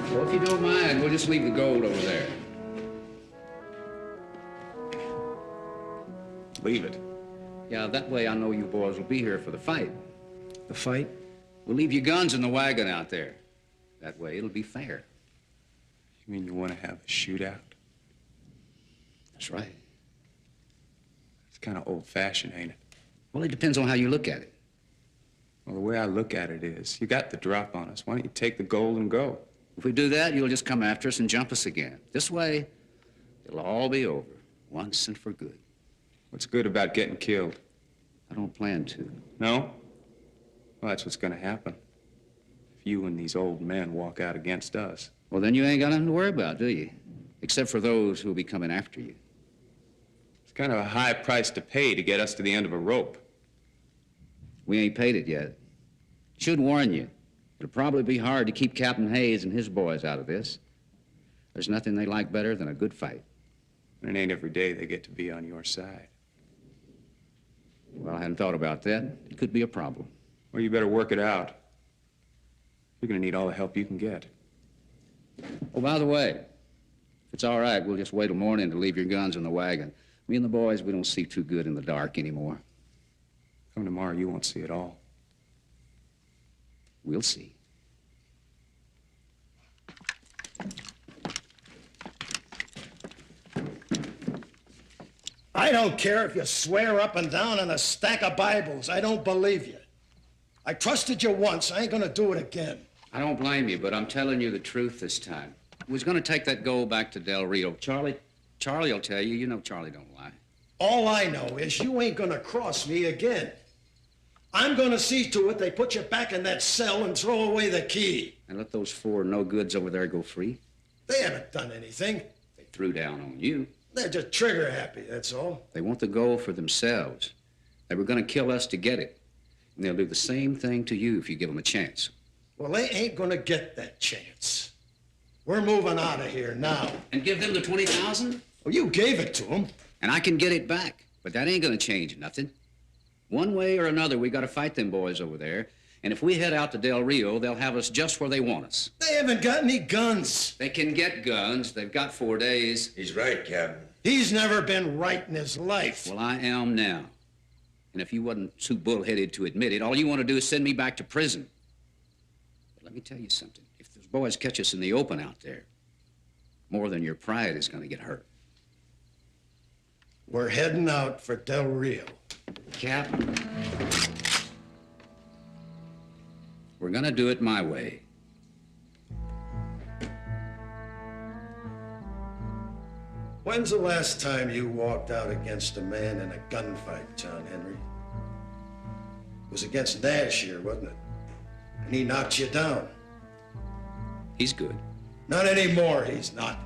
Well, if you don't mind, we'll just leave the gold over there. Leave it. Yeah, that way I know you boys will be here for the fight. The fight? We'll leave your guns in the wagon out there. That way it'll be fair. You mean you want to have a shootout? That's right. It's kind of old-fashioned, ain't it? Well, it depends on how you look at it. Well, the way I look at it is, you got the drop on us. Why don't you take the gold and go? If we do that, you'll just come after us and jump us again. This way, it'll all be over, once and for good. What's good about getting killed? I don't plan to. No? Well, that's what's gonna happen. If you and these old men walk out against us. Well, then you ain't got nothing to worry about, do you? Except for those who'll be coming after you. It's kind of a high price to pay to get us to the end of a rope. We ain't paid it yet. Should warn you. It'll probably be hard to keep Captain Hayes and his boys out of this. There's nothing they like better than a good fight. And it ain't every day they get to be on your side. Well, I hadn't thought about that. It could be a problem. Well, you better work it out. You're gonna need all the help you can get. Oh, by the way, if it's all right, we'll just wait till morning to leave your guns in the wagon. Me and the boys, we don't see too good in the dark anymore. Come tomorrow, you won't see it all. We'll see. I don't care if you swear up and down on a stack of Bibles. I don't believe you. I trusted you once. I ain't gonna do it again. I don't blame you, but I'm telling you the truth this time. We was gonna take that gold back to Del Rio. Charlie will tell you. You know Charlie don't lie. All I know is you ain't gonna cross me again. I'm gonna see to it they put you back in that cell and throw away the key. And let those four no-goods over there go free. They haven't done anything. They threw down on you. They're just trigger happy, that's all. They want the gold for themselves. They were going to kill us to get it. And they'll do the same thing to you if you give them a chance. Well, they ain't gonna get that chance. We're moving out of here now. And give them the 20,000? Well, you gave it to them. And I can get it back, but that ain't gonna change nothing. One way or another, we gotta fight them boys over there. And if we head out to Del Rio, they'll have us just where they want us. They haven't got any guns. They can get guns. They've got 4 days. He's right, Captain. He's never been right in his life. Well, I am now. And if you wasn't too bullheaded to admit it, all you want to do is send me back to prison. But let me tell you something. If those boys catch us in the open out there, more than your pride is going to get hurt. We're heading out for Del Rio. Cap, we're going to do it my way. When's the last time you walked out against a man in a gunfight, John Henry? It was against Nash here, wasn't it? And he knocked you down. He's good. Not anymore, he's not.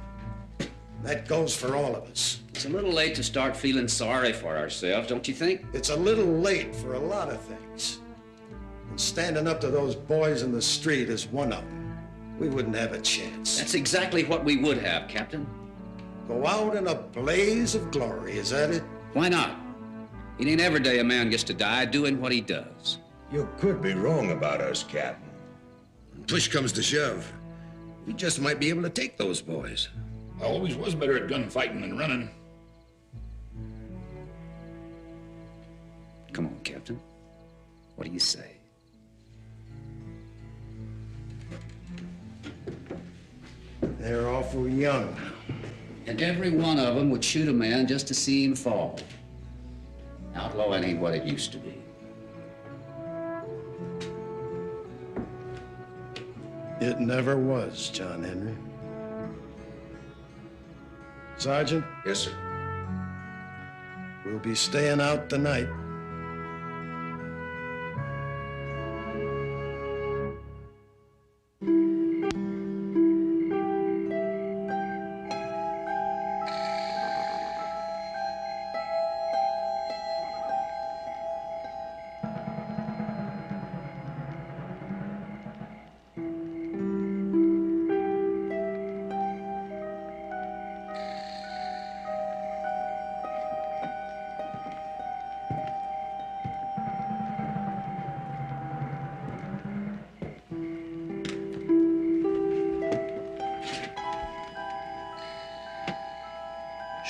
That goes for all of us. It's a little late to start feeling sorry for ourselves, don't you think? It's a little late for a lot of things. And standing up to those boys in the street is one of them. We wouldn't have a chance. That's exactly what we would have, Captain. Go out in a blaze of glory, is that it? Why not? It ain't every day a man gets to die doing what he does. You could be wrong about us, Captain. When push comes to shove, we just might be able to take those boys. I always was better at gunfighting than running. Come on, Captain. What do you say? They're awful young. And every one of them would shoot a man just to see him fall. Outlawing ain't what it used to be. It never was, John Henry. Sergeant? Yes, sir. We'll be staying out tonight.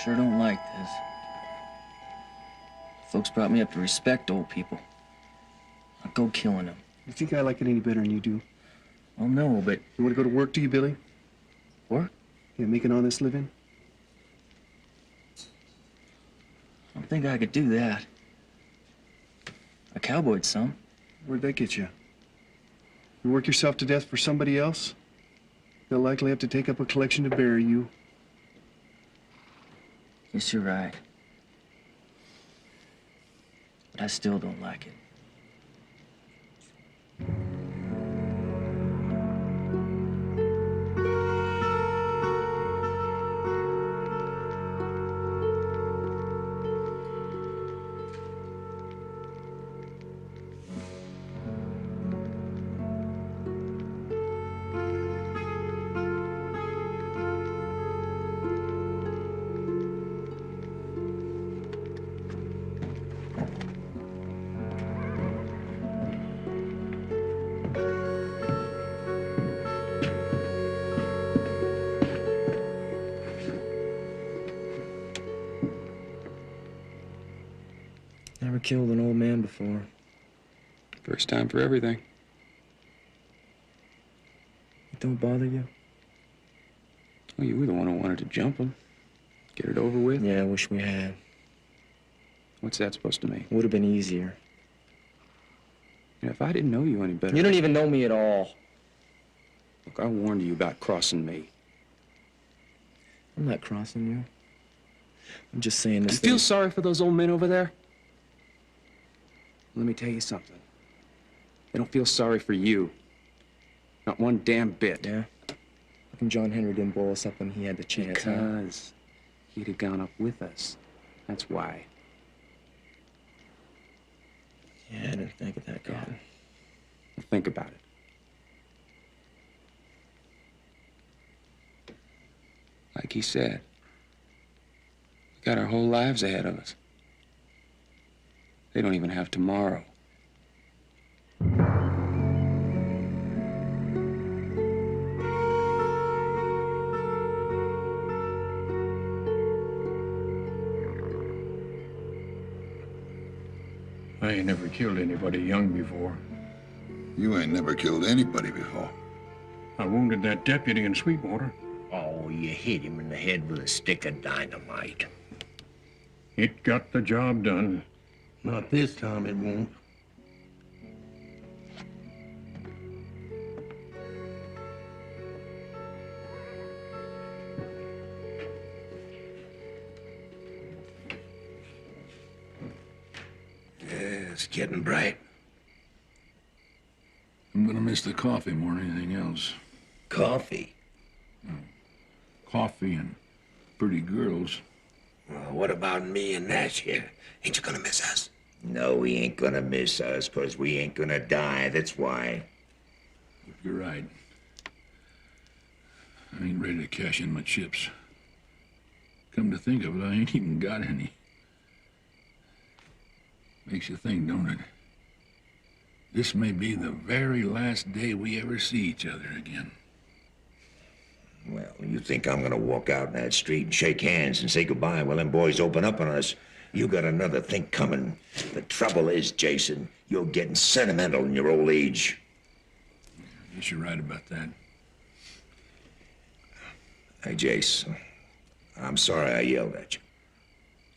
Sure don't like this. Folks brought me up to respect old people. I'll go killing them. You think I like it any better than you do? Well, no, but... You want to go to work, do you, Billy? Work? Yeah, make an honest living? I don't think I could do that. I cowboyed some. Where'd that get you? You work yourself to death for somebody else? They'll likely have to take up a collection to bury you. Yes, you're right. But I still don't like it. Never killed an old man before. First time for everything. It don't bother you? Well, you were the one who wanted to jump him. Get it over with. Yeah, I wish we had. What's that supposed to mean? Would have been easier. You know, if I didn't know you any better... You don't even know me at all. Look, I warned you about crossing me. I'm not crossing you. I'm just saying this. You feel sorry for those old men over there? Let me tell you something. They don't feel sorry for you. Not one damn bit. Yeah? How come John Henry didn't blow us up when he had the chance? Because He'd have gone up with us. That's why. Yeah, I didn't think of that, Gordon. Well, think about it. Like he said, we got our whole lives ahead of us. They don't even have tomorrow. I ain't never killed anybody young before. You ain't never killed anybody before. I wounded that deputy in Sweetwater. Oh, you hit him in the head with a stick of dynamite. It got the job done. Not this time, it won't. Yeah, it's getting bright. I'm gonna miss the coffee more than anything else. Coffee? Coffee and pretty girls. Well, what about me and Nash here? Ain't you gonna miss us? No, he ain't gonna miss us, 'cause we ain't gonna die, that's why. You're right. I ain't ready to cash in my chips. Come to think of it, I ain't even got any. Makes you think, don't it? This may be the very last day we ever see each other again. Well, you think I'm gonna walk out in that street and shake hands and say goodbye while them boys open up on us? You got another think coming. The trouble is, Jason, you're getting sentimental in your old age. Guess you're right about that. Hey, Jace, I'm sorry I yelled at you.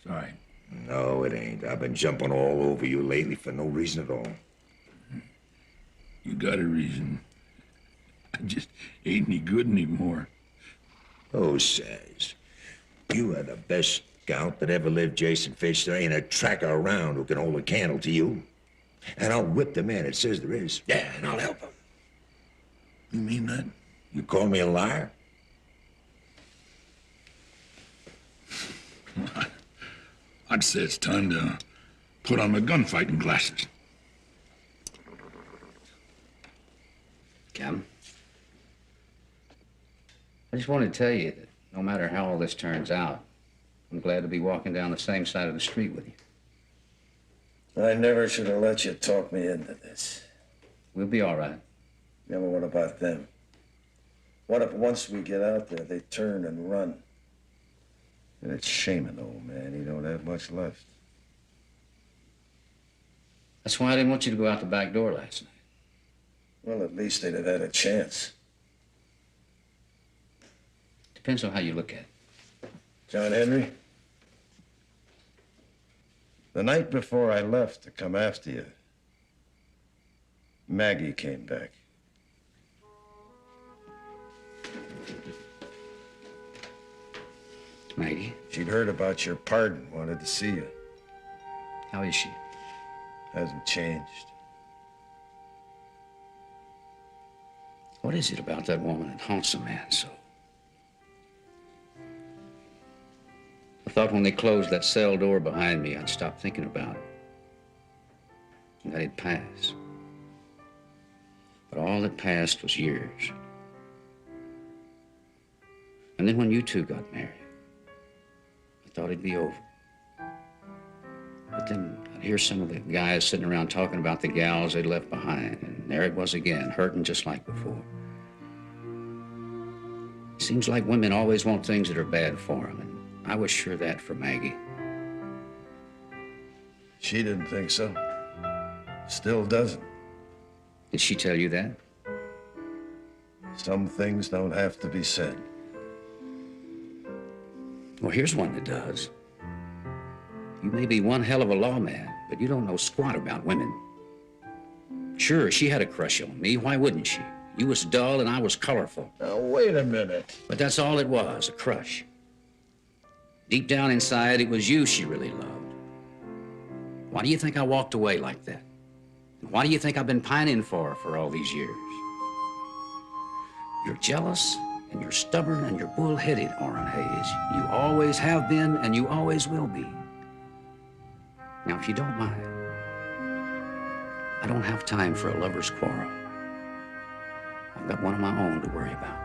Sorry. No, it ain't. I've been jumping all over you lately for no reason at all. You got a reason. I just ain't any good anymore. Who says? You are the best scout that ever lived, Jason Fish. There ain't a tracker around who can hold a candle to you. And I'll whip the man that says there is. Yeah, and I'll help him. You mean that? You call me a liar? I'd say it's time to put on my gunfighting glasses. Captain, I just wanted to tell you that no matter how all this turns out, I'm glad to be walking down the same side of the street with you. I never should have let you talk me into this. We'll be all right. Yeah, but what about them? What if once we get out there, they turn and run? And it's shaming, old man. He don't have much left. That's why I didn't want you to go out the back door last night. Well, at least they'd have had a chance. Depends on how you look at it. John Henry, the night before I left to come after you, Maggie came back. Maggie? She'd heard about your pardon, wanted to see you. How is she? Hasn't changed. What is it about that woman that haunts a man so? I thought when they closed that cell door behind me, I'd stop thinking about it. And that it'd pass. But all that passed was years. And then when you two got married, I thought it'd be over. But then I'd hear some of the guys sitting around talking about the gals they'd left behind, and there it was again, hurting just like before. Seems like women always want things that are bad for them, and I was sure that for Maggie. She didn't think so. Still doesn't. Did she tell you that? Some things don't have to be said. Well, here's one that does. You may be one hell of a lawman, but you don't know squat about women. Sure, she had a crush on me. Why wouldn't she? You was dull and I was colorful. Now, wait a minute. But that's all it was, a crush. Deep down inside, it was you she really loved. Why do you think I walked away like that? And why do you think I've been pining for her for all these years? You're jealous And you're stubborn and you're bullheaded, Oren Hayes. You always have been and you always will be. Now, if you don't mind, I don't have time for a lover's quarrel. I've got one of my own to worry about.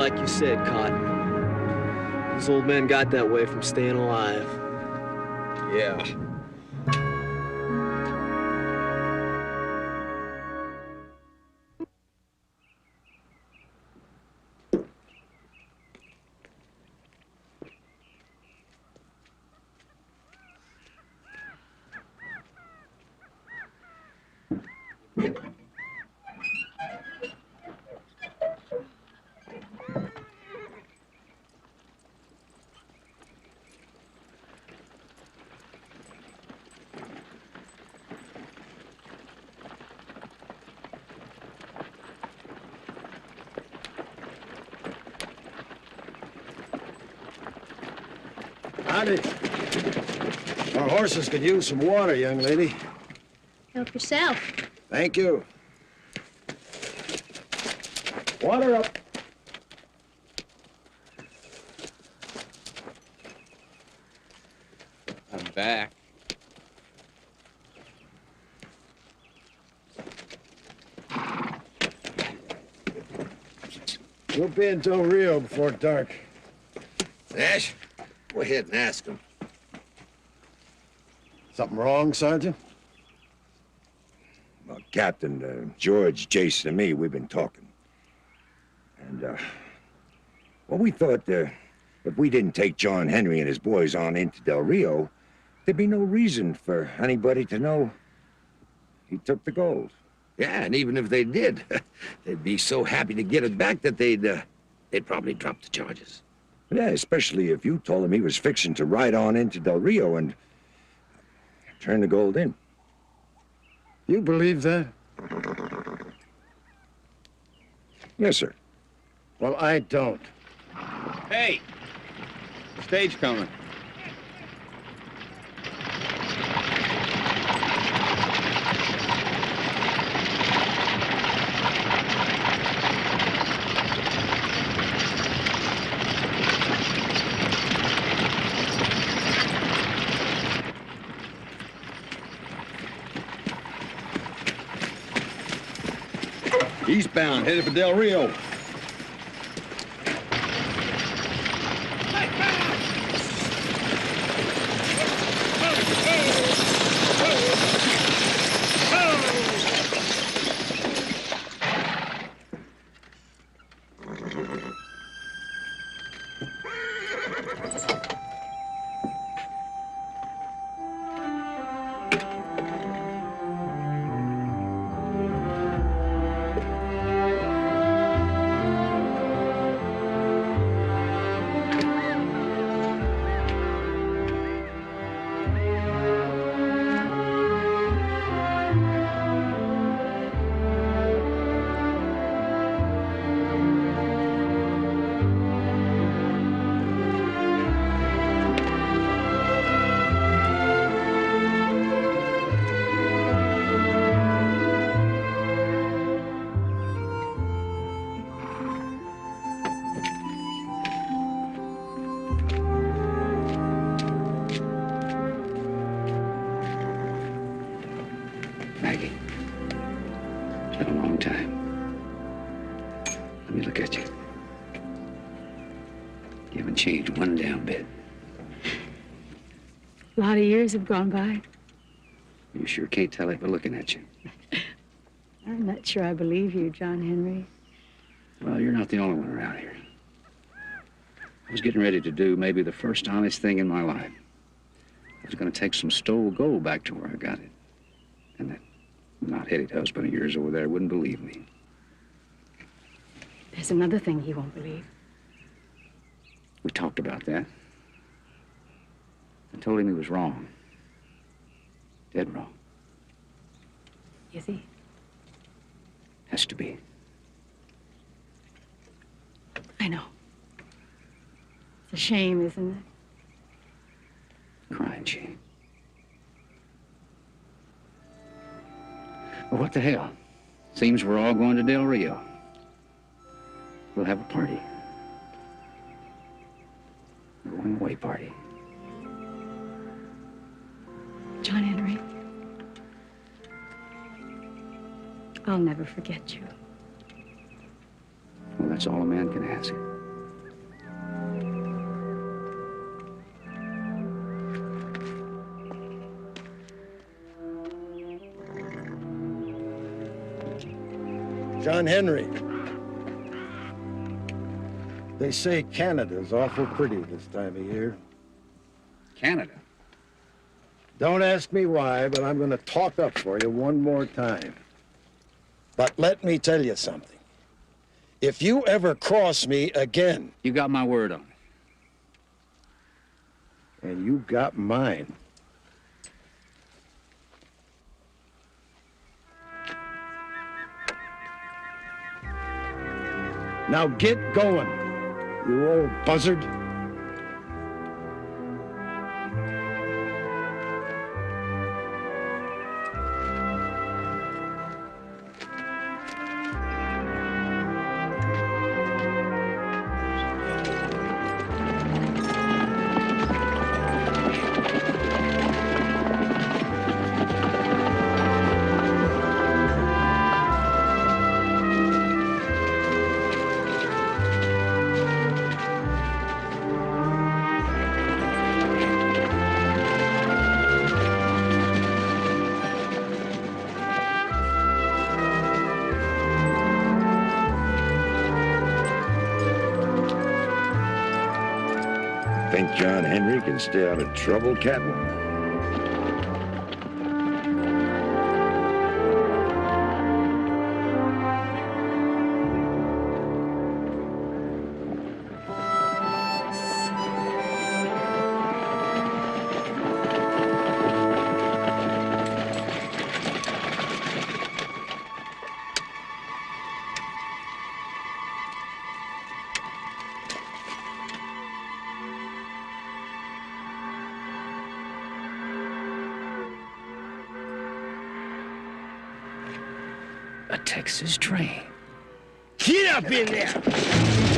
like you said, Cotton. These old men got that way from staying alive. Yeah. Howdy. Our horses could use some water, young lady. Help yourself. Thank you. Water up. I'm back. We'll be in Del Rio before dark. Nash, go ahead and ask him. Something wrong, Sergeant? Well, Captain, George, Jason, and me, we've been talking. And, well, we thought if we didn't take John Henry and his boys on into Del Rio, there'd be no reason for anybody to know he took the gold. Yeah, and even if they did, they'd be so happy to get it back that they'd probably drop the charges. Yeah, especially if you told him he was fixing to ride on into Del Rio and turn the gold in. You believe that? Yes, sir. Well, I don't. Hey! Stage coming. Eastbound, headed for Del Rio. Maggie, it's been a long time. Let me look at you. You haven't changed one damn bit. A lot of years have gone by. You sure can't tell it by looking at you. I'm not sure I believe you, John Henry. Well, you're not the only one around here. I was getting ready to do maybe the first honest thing in my life. I was going to take some stole gold back to where I got it. And that knot-headed husband of yours over there wouldn't believe me. There's another thing he won't believe. We talked about that. I told him he was wrong. Dead wrong. Is he? Has to be. I know. It's a shame, isn't it? Crying shame. Well, what the hell? Seems we're all going to Del Rio. We'll have a party. A going away party. John Henry, I'll never forget you. Well, that's all a man can ask. John Henry. They say Canada's awful pretty this time of year. Canada? Don't ask me why, but I'm going to talk up for you one more time. But let me tell you something. If you ever cross me again... You got my word on it. And you got mine. Now get going, you old buzzard. Think John Henry can stay out of trouble, Captain? A Texas train. Get up in there!